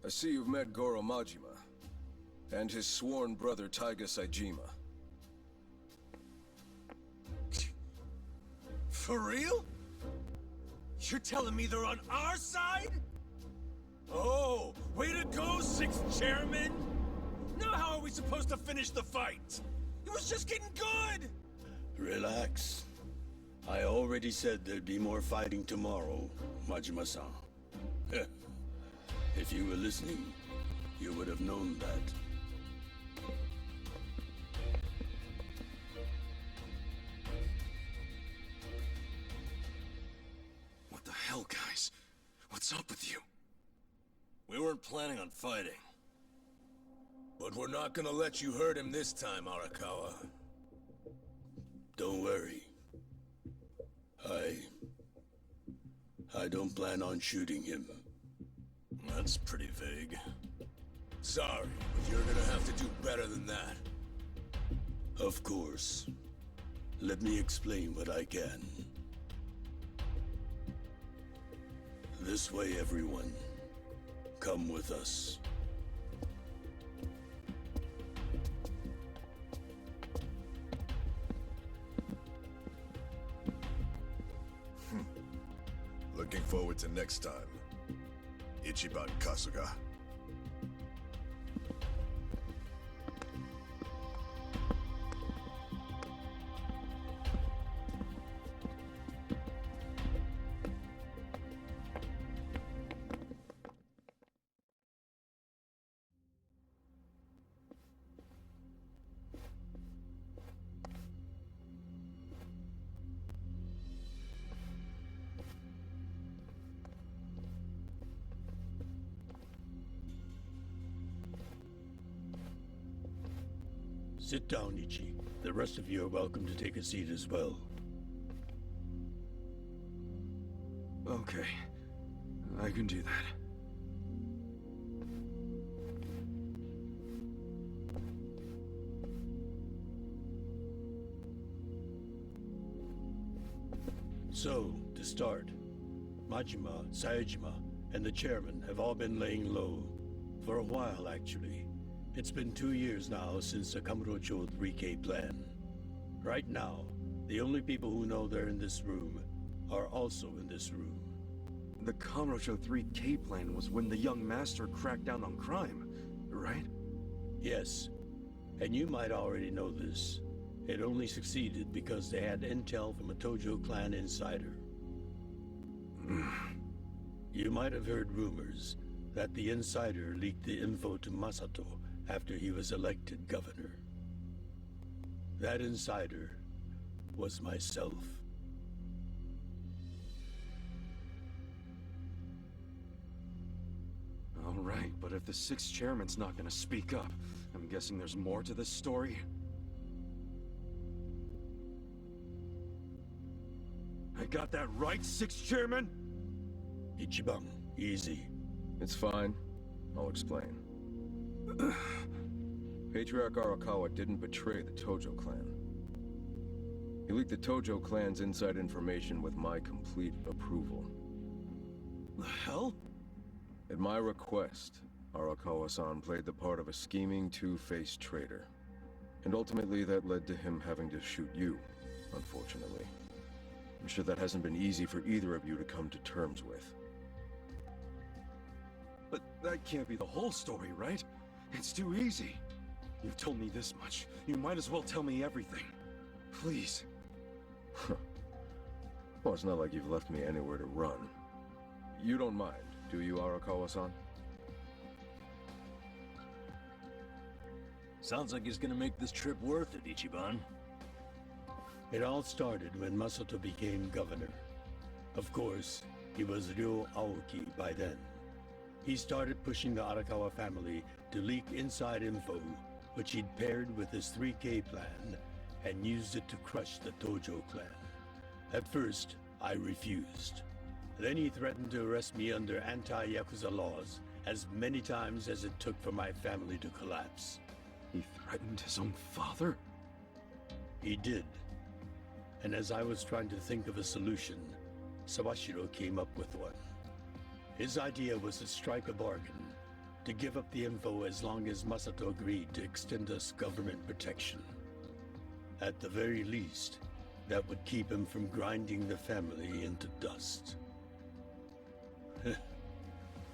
I see you've met Goro Majima, and his sworn brother Taiga Saejima. For real? You're telling me they're on our side? Oh, way to go, 6th chairman! Now how are we supposed to finish the fight? It was just getting good! Relax. I already said there'd be more fighting tomorrow, Majima-san. If you were listening, you would have known that. What the hell, guys? What's up with you? We weren't planning on fighting. But we're not gonna let you hurt him this time, Arakawa. Don't worry. I don't plan on shooting him. That's pretty vague. Sorry, but you're gonna have to do better than that. Of course. Let me explain what I can. This way, everyone. Come with us. Looking forward to next time. Ichiban Kasuga. Sit down, Ichi. The rest of you are welcome to take a seat as well. Okay. I can do that. So, to start, Majima, Saejima, and the chairman have all been laying low. For a while, actually. It's been 2 years now since the Kamurocho 3K plan. Right now, the only people who know they're in this room are also in this room. The Kamurocho 3K plan was when the young master cracked down on crime, right? Yes, and you might already know this. It only succeeded because they had intel from a Tojo clan insider. You might have heard rumors that the insider leaked the info to Masato after he was elected governor. That insider was myself. All right, but if the 6th chairman's not gonna speak up, I'm guessing there's more to this story? I got that right, 6th chairman? Ichiban, easy. It's fine. I'll explain. Patriarch Arakawa didn't betray the Tojo clan. He leaked the Tojo clan's inside information with my complete approval. The hell? At my request, Arakawa-san played the part of a scheming, two-faced traitor. And ultimately that led to him having to shoot you, unfortunately. I'm sure that hasn't been easy for either of you to come to terms with. But that can't be the whole story, right? It's too easy. You've told me this much. You might as well tell me everything. Please. Well, it's not like you've left me anywhere to run. You don't mind, do you, Arakawa-san? Sounds like it's gonna make this trip worth it, Ichiban. It all started when Masato became governor. Of course, he was Ryo Aoki by then. He started pushing the Arakawa family to leak inside info, which he'd paired with his 3K plan, and used it to crush the Tojo clan. At first, I refused. Then he threatened to arrest me under anti-Yakuza laws as many times as it took for my family to collapse. He threatened his own father? He did. And as I was trying to think of a solution, Sawashiro came up with one. His idea was to strike a bargain, to give up the info as long as Masato agreed to extend us government protection. At the very least, that would keep him from grinding the family into dust.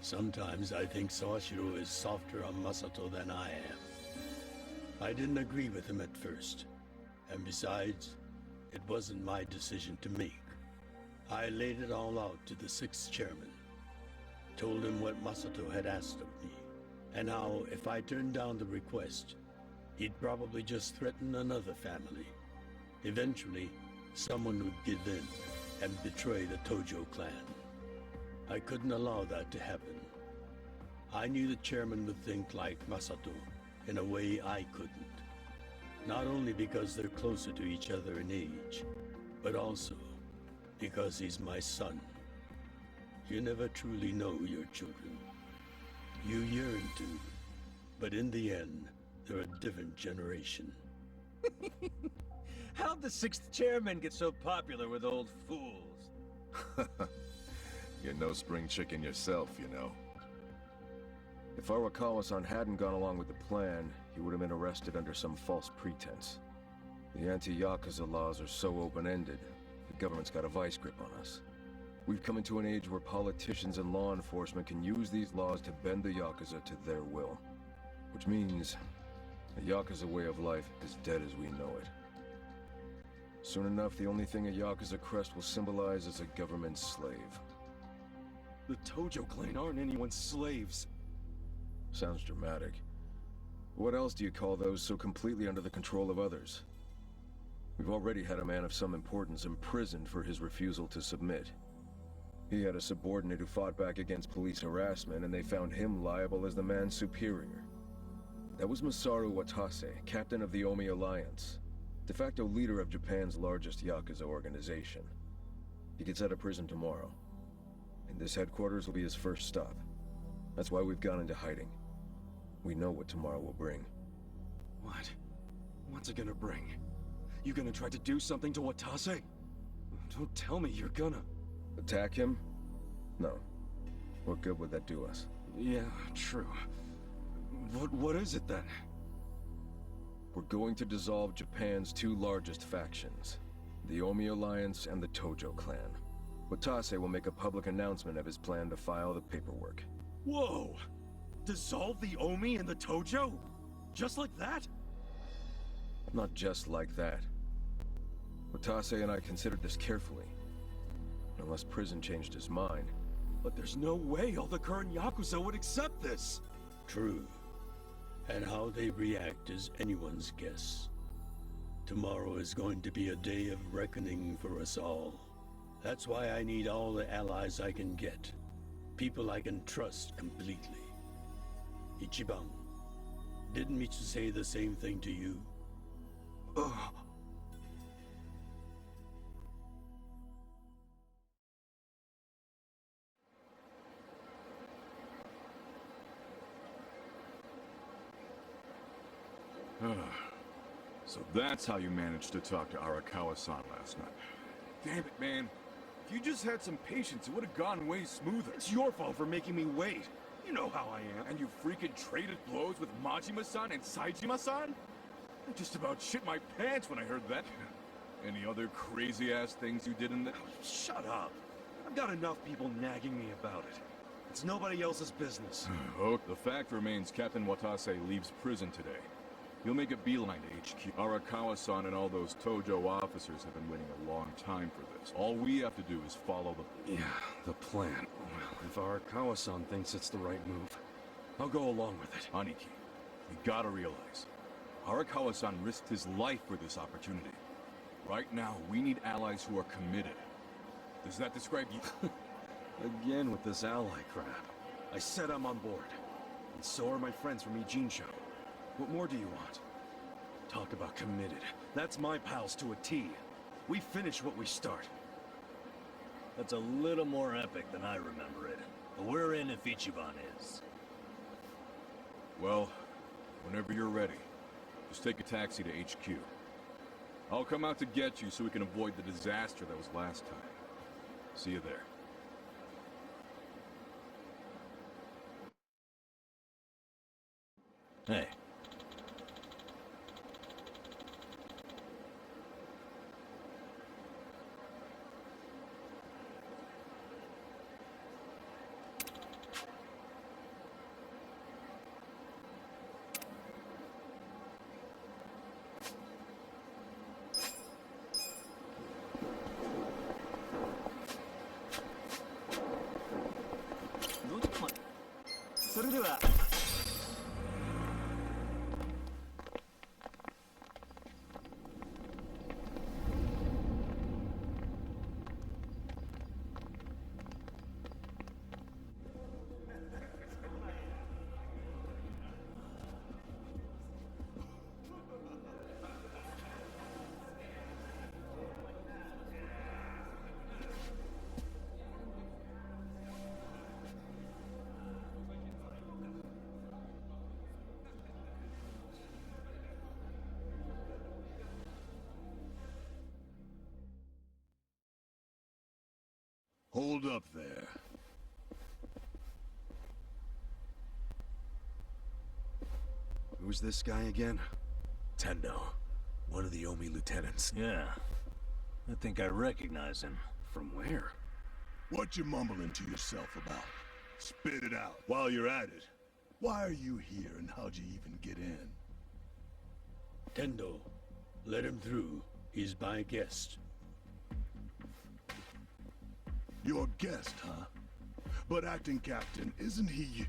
Sometimes I think Sawashiro is softer on Masato than I am. I didn't agree with him at first, and besides, it wasn't my decision to make. I laid it all out to the 6th chairman. Told him what Masato had asked of me, and how if I turned down the request, he'd probably just threaten another family. Eventually, someone would give in and betray the Tojo clan. I couldn't allow that to happen. I knew the chairman would think like Masato in a way I couldn't. Not only because they're closer to each other in age, but also because he's my son. You never truly know your children. You yearn to, but in the end, they're a different generation. How'd the 6th chairman get so popular with old fools? You're no spring chicken yourself, you know. If Arakawa-san hadn't gone along with the plan, he would have been arrested under some false pretense. The anti-Yakuza laws are so open-ended, the government's got a vice grip on us. We've come into an age where politicians and law enforcement can use these laws to bend the Yakuza to their will. Which means, the Yakuza way of life is dead as we know it. Soon enough, the only thing a Yakuza crest will symbolize is a government slave. The Tojo clan aren't anyone's slaves. Sounds dramatic. What else do you call those so completely under the control of others? We've already had a man of some importance imprisoned for his refusal to submit. He had a subordinate who fought back against police harassment, and they found him liable as the man's superior. That was Masaru Watase, captain of the Omi Alliance. De facto leader of Japan's largest Yakuza organization. He gets out of prison tomorrow. And this headquarters will be his first stop. That's why we've gone into hiding. We know what tomorrow will bring. What? What's it gonna bring? You gonna try to do something to Watase? Don't tell me you're gonna... Attack him? No. What good would that do us? Yeah, true. What is it then? We're going to dissolve Japan's two largest factions, the Omi Alliance and the Tojo clan. Watase will make a public announcement of his plan to file the paperwork. Whoa! Dissolve the Omi and the Tojo? Just like that? Not just like that. Watase and I considered this carefully. Unless prison changed his mind. But there's no way all the current Yakuza would accept this! True. And how they react is anyone's guess. Tomorrow is going to be a day of reckoning for us all. That's why I need all the allies I can get. People I can trust completely. Ichiban, didn't Michi say the same thing to you? So that's how you managed to talk to Arakawa-san last night. Damn it, man. If you just had some patience, it would have gone way smoother. It's your fault for making me wait. You know how I am. And you freaking traded blows with Majima-san and Saejima-san? I just about shit my pants when I heard that. Any other crazy-ass things you did in the... Shut up. I've got enough people nagging me about it. It's nobody else's business. Oh, the fact remains Captain Watase leaves prison today. He'll make a beeline to HQ. Arakawa-san and all those Tojo officers have been waiting a long time for this. All we have to do is follow the... Yeah, the plan. Well, if Arakawa-san thinks it's the right move, I'll go along with it. Aniki, you gotta realize, Arakawa-san risked his life for this opportunity. Right now, we need allies who are committed. Does that describe you? Again with this ally crap. I said I'm on board. And so are my friends from Ijincho. What more do you want? Talk about committed. That's my pals to a T. We finish what we start. That's a little more epic than I remember it. But we're in if Ichiban is. Well, whenever you're ready, just take a taxi to HQ. I'll come out to get you so we can avoid the disaster that was last time. See you there. Hey. Hold up there. Who's this guy again? Tendo. One of the Omi lieutenants. Yeah. I think I recognize him. From where? What you mumbling to yourself about? Spit it out while you're at it. Why are you here and how'd you even get in? Tendo, let him through. He's my guest. Your guest, huh? But acting captain, isn't he...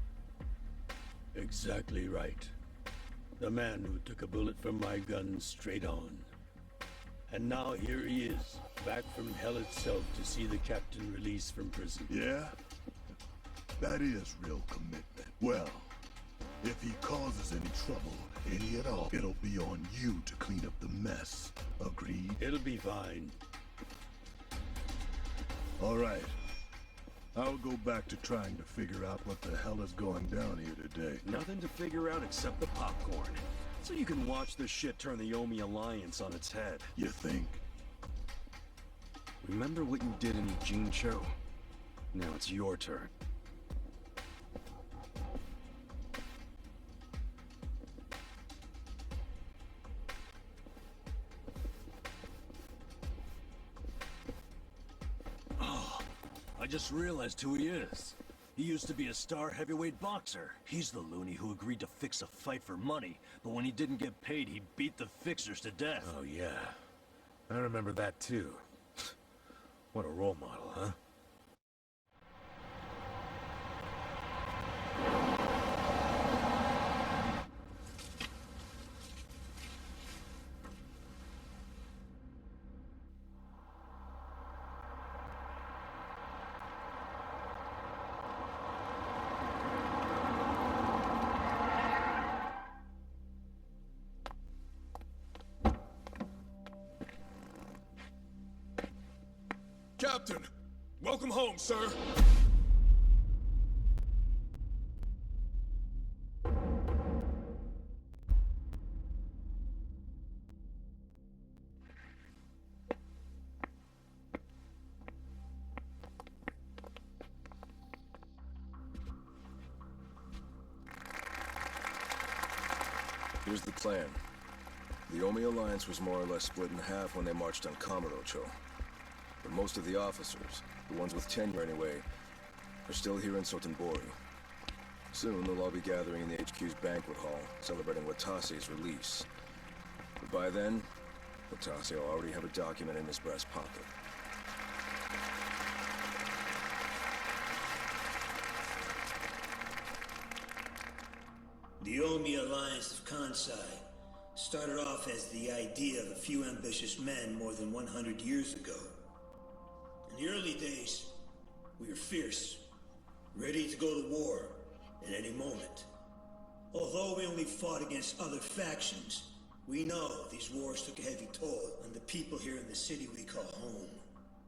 Exactly right. The man who took a bullet from my gun straight on. And now here he is, back from hell itself to see the captain released from prison. Yeah? That is real commitment. Well, If he causes any trouble, any at all, it'll be on you to clean up the mess. Agreed? It'll be fine. All right. I'll go back to trying to figure out what the hell is going down here today. Nothing to figure out except the popcorn. So you can watch this shit turn the Omi Alliance on its head. You think? Remember what you did in Ijincho? Now it's your turn. I just realized who he is. He used to be a star heavyweight boxer. He's the loony who agreed to fix a fight for money, but when he didn't get paid, he beat the fixers to death. Oh, yeah. I remember that, too. What a role model, huh? Captain! Welcome home, sir! Here's the plan. The Omi Alliance was more or less split in half when they marched on Kamurocho. But most of the officers, the ones with tenure anyway, are still here in Sotenbori. Soon they'll all be gathering in the HQ's banquet hall, celebrating Watase's release. But by then, Watase will already have a document in his breast pocket. The Omi Alliance of Kansai started off as the idea of a few ambitious men more than 100 years ago. In the early days, we were fierce, ready to go to war at any moment. Although we only fought against other factions, we know these wars took a heavy toll on the people here in the city we call home.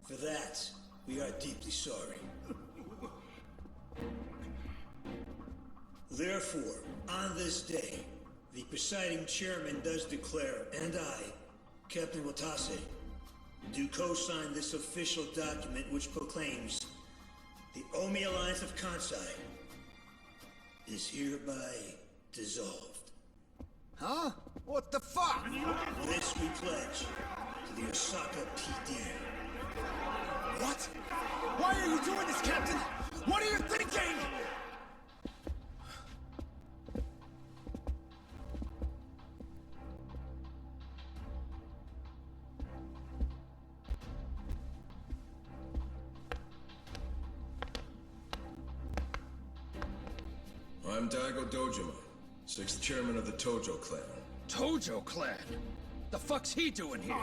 For that, we are deeply sorry. Therefore, on this day, the presiding chairman does declare, and I, Captain Watase, do co-sign this official document which proclaims the Omi Alliance of Kansai is hereby dissolved. Huh? What the fuck? This we pledge to the Osaka PD. What? Why are you doing this, Captain? What are you thinking? I'm Daigo Dojima, 6th chairman of the Tojo clan. Tojo clan? The fuck's he doing here?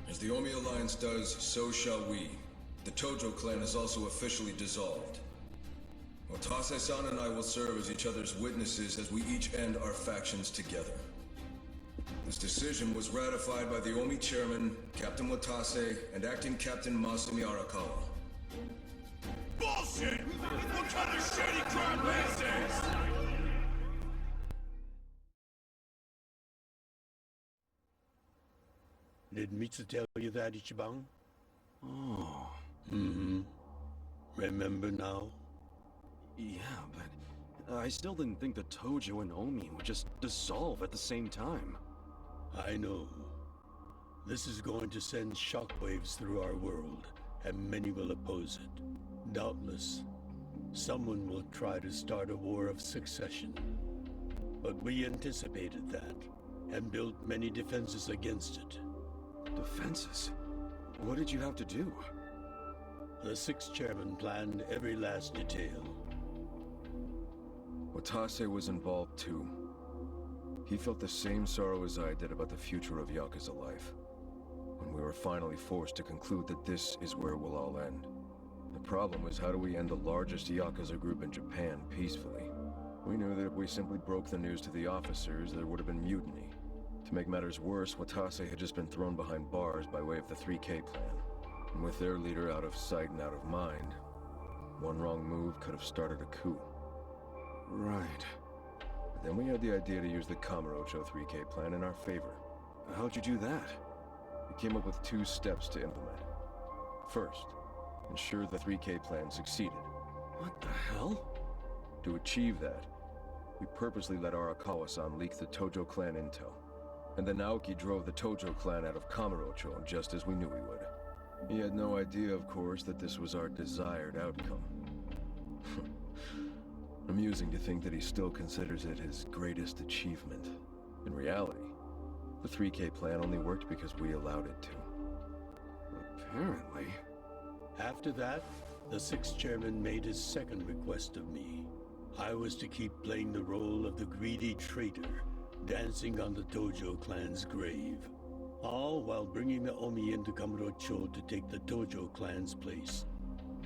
As the Omi Alliance does, so shall we. The Tojo clan is also officially dissolved. Watase-san and I will serve as each other's witnesses as we each end our factions together. This decision was ratified by the Omi chairman, Captain Watase, and acting Captain Masumi Arakawa. Bullshit! What kind of shady crap is this? Did Mitsu tell you that, Ichiban? Oh. Mm-hmm. Remember now? Yeah, but I still didn't think the Tojo and Omi would just dissolve at the same time. I know. This is going to send shockwaves through our world, and many will oppose it. Doubtless, someone will try to start a war of succession. But we anticipated that, and built many defenses against it. Defenses? What did you have to do? The 6th chairman planned every last detail. Watase was involved too. He felt the same sorrow as I did about the future of Yakuza life. When we were finally forced to conclude that this is where it will all end. The problem was, how do we end the largest Yakuza group in Japan peacefully? We knew that if we simply broke the news to the officers, there would have been mutiny. To make matters worse, Watase had just been thrown behind bars by way of the 3K plan. And with their leader out of sight and out of mind, one wrong move could have started a coup. Right. But then we had the idea to use the Kamurocho 3K plan in our favor. How'd you do that? We came up with 2 steps to implement. First, ensure the 3K plan succeeded. What the hell? To achieve that, we purposely let Arakawa-san leak the Tojo clan intel. And then Naoki drove the Tojo clan out of Kamurocho just as we knew he would. He had no idea, of course, that this was our desired outcome. Amusing to think that he still considers it his greatest achievement. In reality, the 3K plan only worked because we allowed it to. Apparently. After that, the 6th chairman made his second request of me. I was to keep playing the role of the greedy traitor, dancing on the Tojo clan's grave. All while bringing the Omi into Kamurocho to take the Tojo clan's place.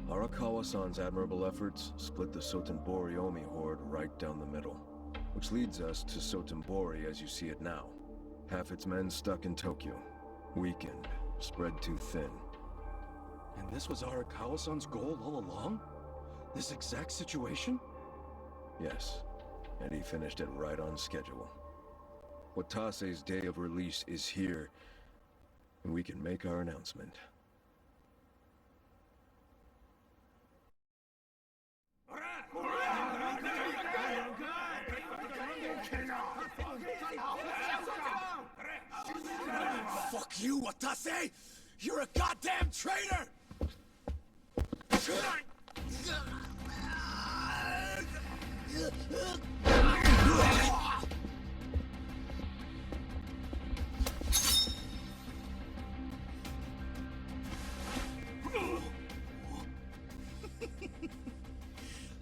Arakawa-san's admirable efforts split the Sotenbori Omi horde right down the middle. Which leads us to Sotenbori as you see it now. Half its men stuck in Tokyo, weakened, spread too thin. And this was Arakawa-san's goal all along? This exact situation? Yes, and he finished it right on schedule. Watase's day of release is here, and we can make our announcement. Fuck you, Watase! You're a goddamn traitor!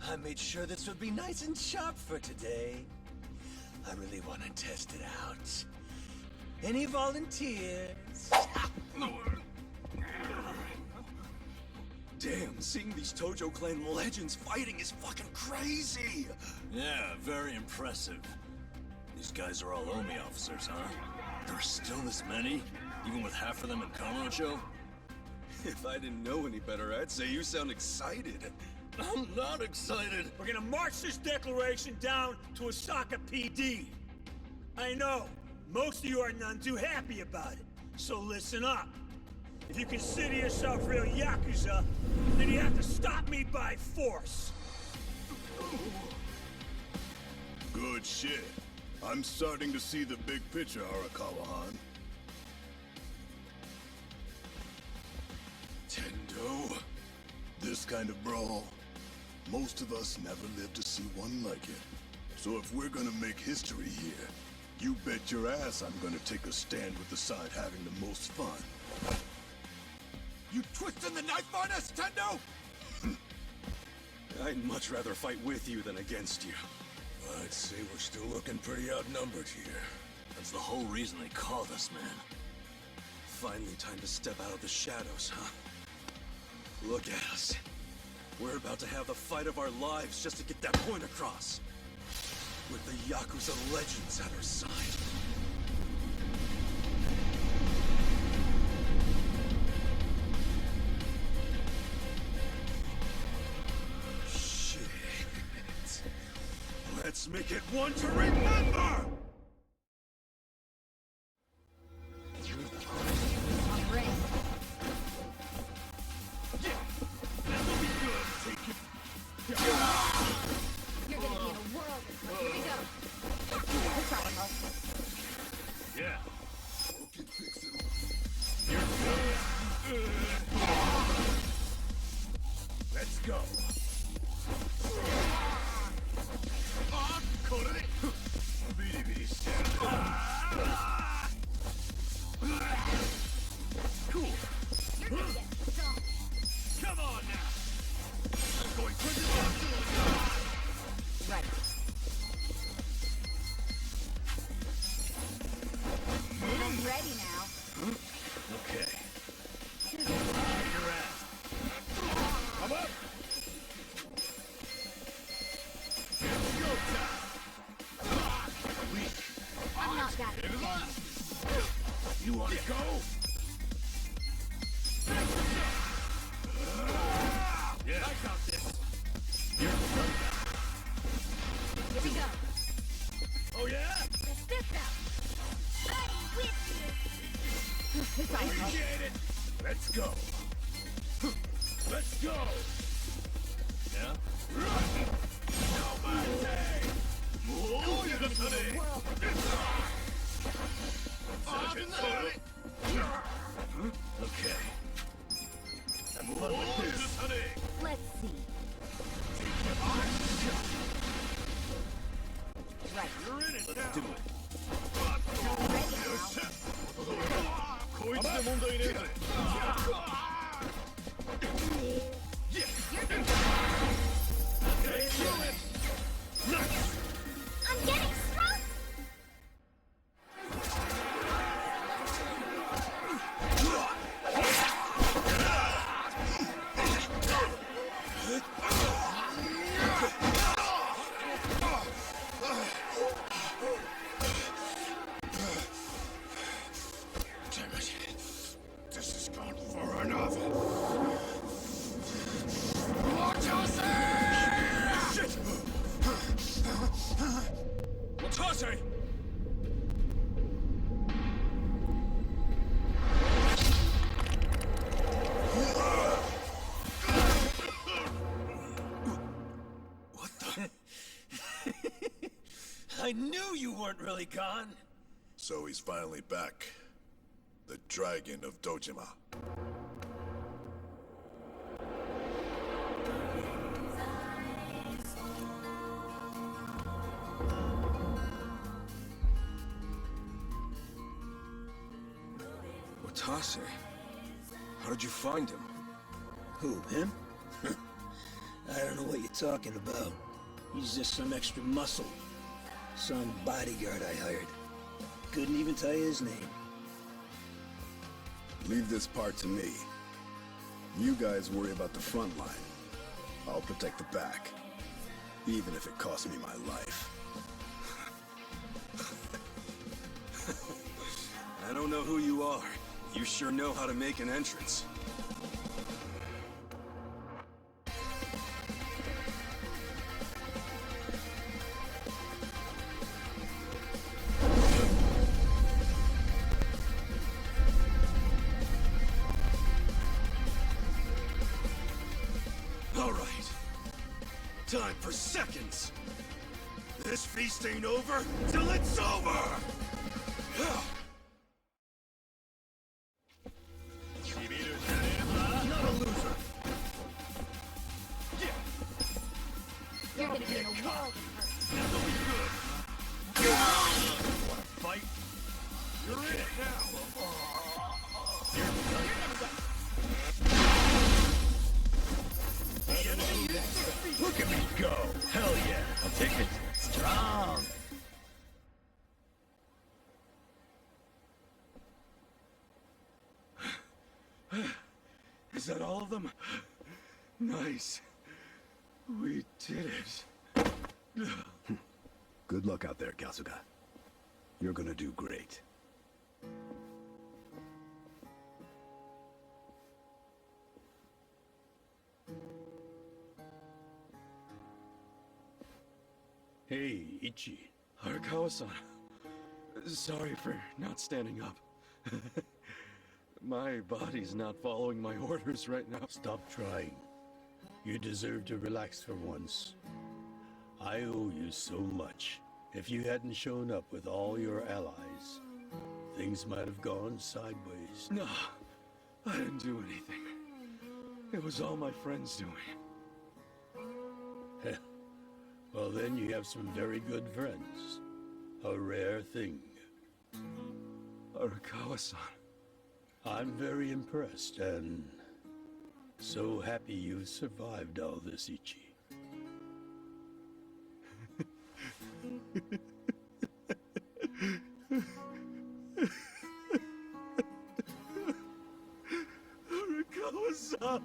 I made sure this would be nice and sharp for today. I really want to test it out. Any volunteers? Damn, seeing these Tojo clan legends fighting is fucking crazy! Yeah, very impressive. These guys are all Omi officers, huh? There are still this many? Even with half of them in Kamurocho? If I didn't know any better, I'd say you sound excited. I'm not excited! We're gonna march this declaration down to Osaka PD. I know, most of you are none too happy about it, so listen up. If you consider yourself real Yakuza, then you have to stop me by force. Good shit. I'm starting to see the big picture, Arakawa-han. Tendo. This kind of brawl, most of us never lived to see one like it. So if we're gonna make history here, you bet your ass I'm gonna take a stand with the side having the most fun. You twisting the knife on us, Tendo? I'd much rather fight with you than against you. I'd say we're still looking pretty outnumbered here. That's the whole reason they called us, man. Finally time to step out of the shadows, huh? Look at us. We're about to have the fight of our lives just to get that point across. With the Yakuza legends at our side. Shit. Let's make it one to remember! You're gonna be in a whirl this time. Here we go. We'll try to help. Yeah. Let's go. got it. You wanna go? Yeah, I got this. Here we go. Oh yeah? Check this out. I'm with you. Appreciate it. Let's go. Let's go. Yeah? Oh, you're gonna put it. Okay. Have fun with this. Let's see. Right. You're in it. Let's do it. こいつで問題ねえぜ。I'm getting strong. Damn it. This has gone far enough. Watase! What the? I knew you weren't really gone. So he's finally back. The Dragon of Dojima. Watase? How did you find him? Who, him? I don't know what you're talking about. He's just some extra muscle. Some bodyguard I hired. Couldn't even tell you his name. Leave this part to me. You guys worry about the front line. I'll protect the back. Even if it costs me my life. I don't know who you are. You sure know how to make an entrance. All right. Time for seconds. This feast ain't over till it's over! Not a loser. You're gonna be in a world of hurt. This'll be good. Wanna fight? You're in it now. Look at me go! Hell yeah! I'll take it. Strong! Is that all of them? Nice. We did it. Good luck out there, Kasuga. You're gonna do great. Hey, Ichi. Arakawa-san. Sorry for not standing up. My body's not following my orders right now. Stop trying. You deserve to relax for once. I owe you so much. If you hadn't shown up with all your allies, things might have gone sideways. No, I didn't do anything. It was all my friends doing. Well, then you have some very good friends. A rare thing. Arakawa-san. I'm very impressed and so happy you've survived all this, Ichi. Arakawa-san!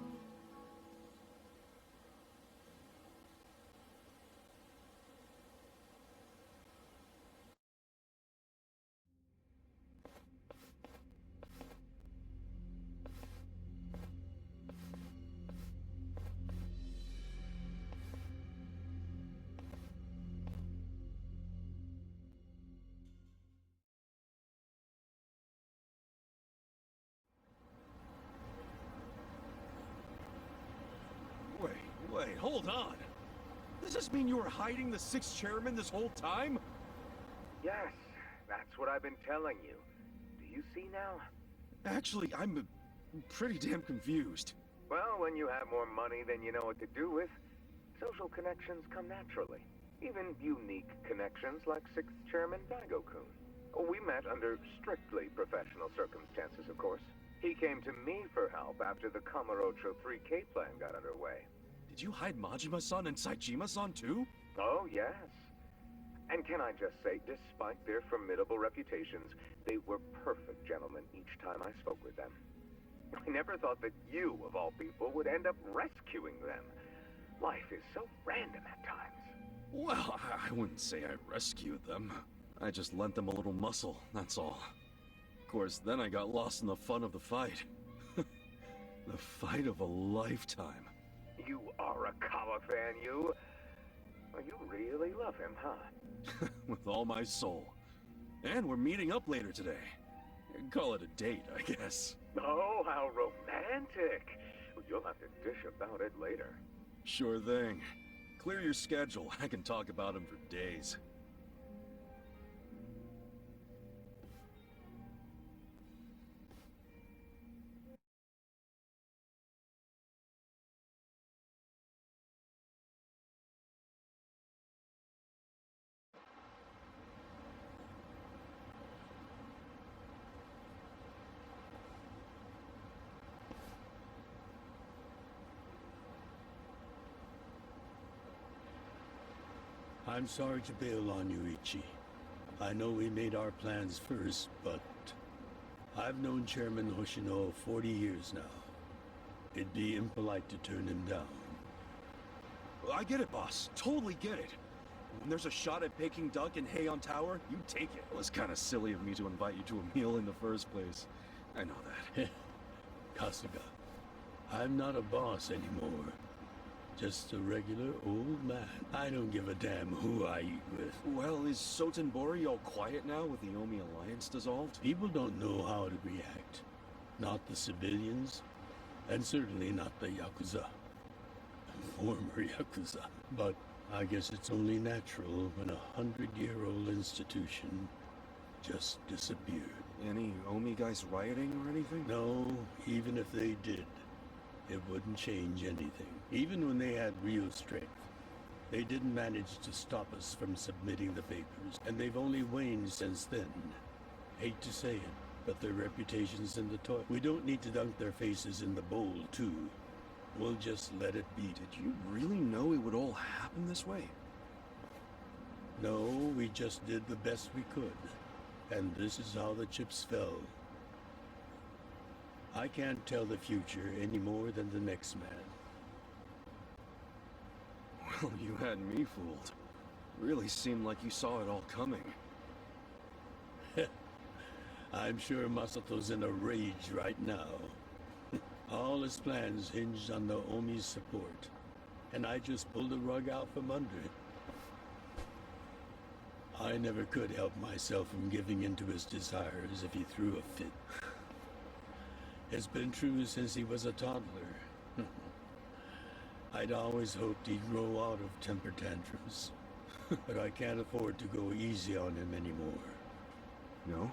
hold on. Does this mean you were hiding the 6th chairman this whole time? Yes, that's what I've been telling you. Do you see now? Actually, I'm pretty damn confused. Well, when you have more money than you know what to do with, social connections come naturally. Even unique connections like 6th Chairman Daigo-kun. We met under strictly professional circumstances, of course. He came to me for help after the Kamurocho 3K plan got underway. Did you hide Majima-san and Saejima-san too? Oh, yes. And can I just say, despite their formidable reputations, they were perfect gentlemen each time I spoke with them. I never thought that you, of all people, would end up rescuing them. Life is so random at times. Well, I wouldn't say I rescued them. I just lent them a little muscle, that's all. Of course, then I got lost in the fun of the fight. The fight of a lifetime. You Arakawa fan, you. Well, you really love him, huh? With all my soul. And we're meeting up later today. Call it a date, I guess. Oh, how romantic. You'll have to dish about it later. Sure thing. Clear your schedule. I can talk about him for days. I'm sorry to bail on you, Ichi. I know we made our plans first, but I've known Chairman Hoshino 40 years now. It'd be impolite to turn him down. I get it, boss. Totally get it. When there's a shot at Peking Duck and Heian Tower, you take it. It was kind of silly of me to invite you to a meal in the first place. I know that. Kasuga, I'm not a boss anymore. Just a regular old man. I don't give a damn who I eat with. Well, is Sotenbori all quiet now with the Omi Alliance dissolved? People don't know how to react. Not the civilians, and certainly not the Yakuza. Former Yakuza. But I guess it's only natural when a 100-year-old institution just disappeared. Any Omi guys rioting or anything? No, even if they did, it wouldn't change anything. Even when they had real strength, they didn't manage to stop us from submitting the papers, and they've only waned since then. Hate to say it, but their reputation's in the toilet. We don't need to dunk their faces in the bowl, too. We'll just let it be. Did you really know it would all happen this way? No, we just did the best we could. And this is how the chips fell. I can't tell the future any more than the next man. Well, you had me fooled. Really seemed like you saw it all coming. I'm sure Masato's in a rage right now. All his plans hinged on the Omi's support, and I just pulled the rug out from under it. I never could help myself from giving in to his desires if he threw a fit. It's been true since he was a toddler. I'd always hoped he'd grow out of temper tantrums, but I can't afford to go easy on him anymore. No?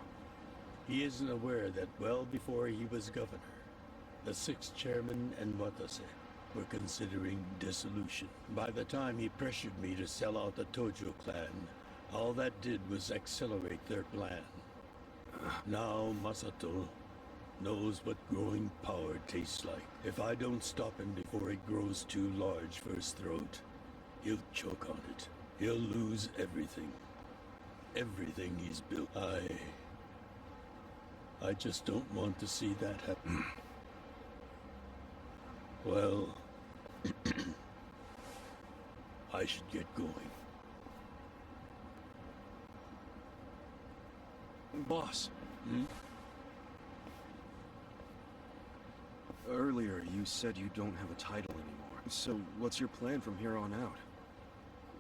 He isn't aware that well before he was governor, the 6th chairman and Watase were considering dissolution. By the time he pressured me to sell out the Tojo clan, all that did was accelerate their plan. Now Masato knows what growing power tastes like. If I don't stop him before it grows too large for his throat, he'll choke on it. He'll lose everything. Everything he's built. I just don't want to see that happen. Well, I should get going. Boss. Earlier, you said you don't have a title anymore. So, what's your plan from here on out?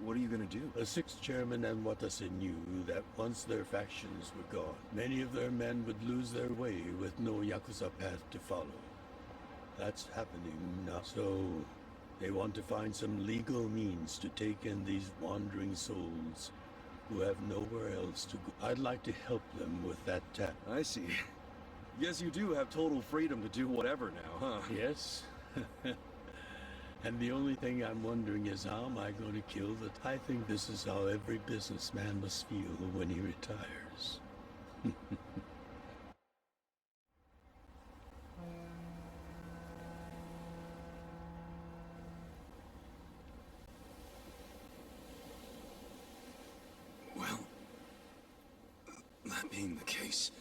What are you gonna do? The 6th chairman and Watase knew that once their factions were gone, many of their men would lose their way with no Yakuza path to follow. That's happening now. So, They want to find some legal means to take in these wandering souls who have nowhere else to go. I'd like to help them with that task. I see. Guess you do have total freedom to do whatever now, huh? Yes. And the only thing I'm wondering is how am I going to kill the... I think this is how every businessman must feel when he retires. Well, that being the case,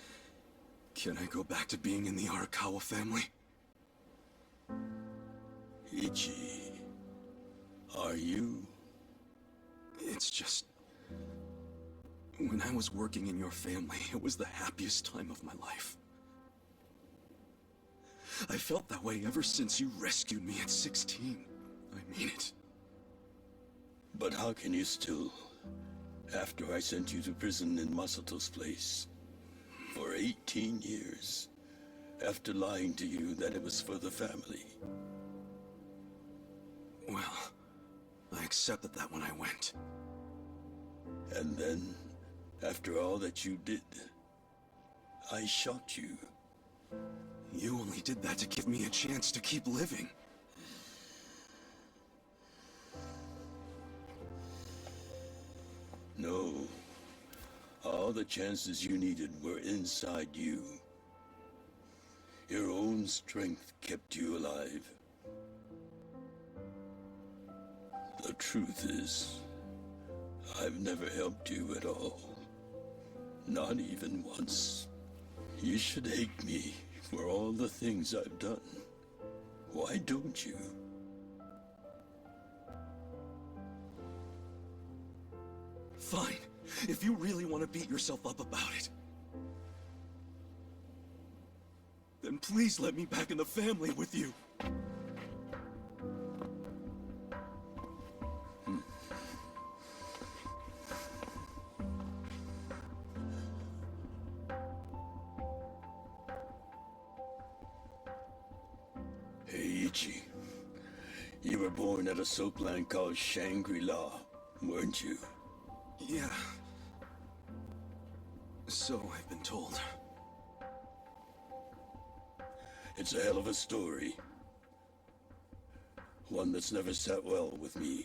can I go back to being in the Arakawa family? Ichi, are you? It's just... when I was working in your family, it was the happiest time of my life. I felt that way ever since you rescued me at 16. I mean it. But how can you still... after I sent you to prison in Masato's place for 18 years, after lying to you that it was for the family. Well, I accepted that when I went. And then, after all that you did, I shot you. You only did that to give me a chance to keep living. No. All the chances you needed were inside you. Your own strength kept you alive. The truth is, I've never helped you at all. Not even once. You should hate me for all the things I've done. Why don't you? Fine. If you really want to beat yourself up about it, then please let me back in the family with you. Hey, Ichi. You were born at a soapland called Shangri-La, weren't you? Yeah. So I've been told. It's a hell of a story. One that's never sat well with me.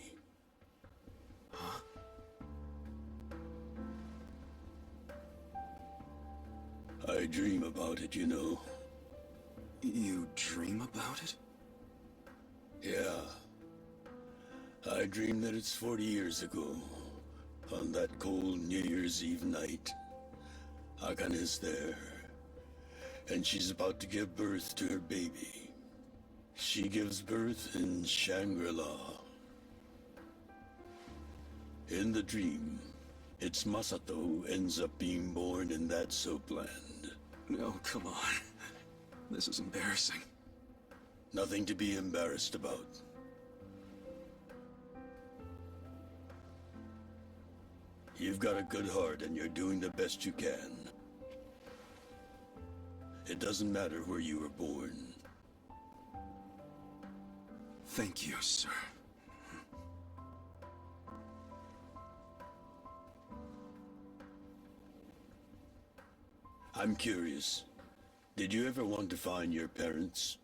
Huh? I dream about it, you know. You dream about it? Yeah. I dream that it's 40 years ago, on that cold New Year's Eve night. Akane's there, and she's about to give birth to her baby. She gives birth in Shangri-La. In the dream, it's Masato who ends up being born in that soapland. No, come on. This is embarrassing. Nothing to be embarrassed about. You've got a good heart and you're doing the best you can. It doesn't matter where you were born. Thank you, sir. I'm curious. Did you ever want to find your parents?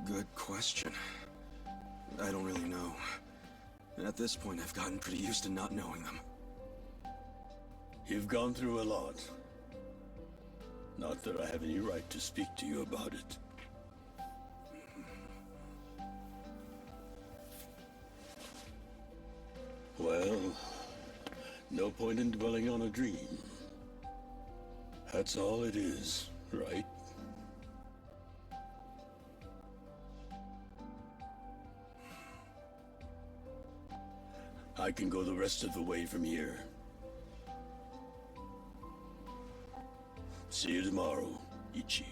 Good question. I don't really know. At this point, I've gotten pretty used to not knowing them. You've gone through a lot. Not that I have any right to speak to you about it. Well, no point in dwelling on a dream. That's all it is, right? I can go the rest of the way from here. See you tomorrow, Ichi.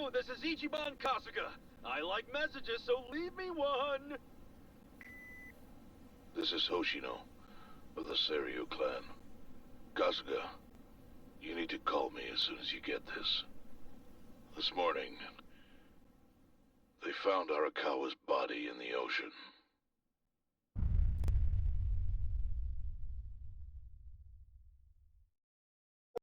Moon, this is Ichiban Kasuga. I like messages, so leave me one. This is Hoshino, of the Seiryu clan. Kasuga, you need to call me as soon as you get this. This morning, they found Arakawa's body in the ocean.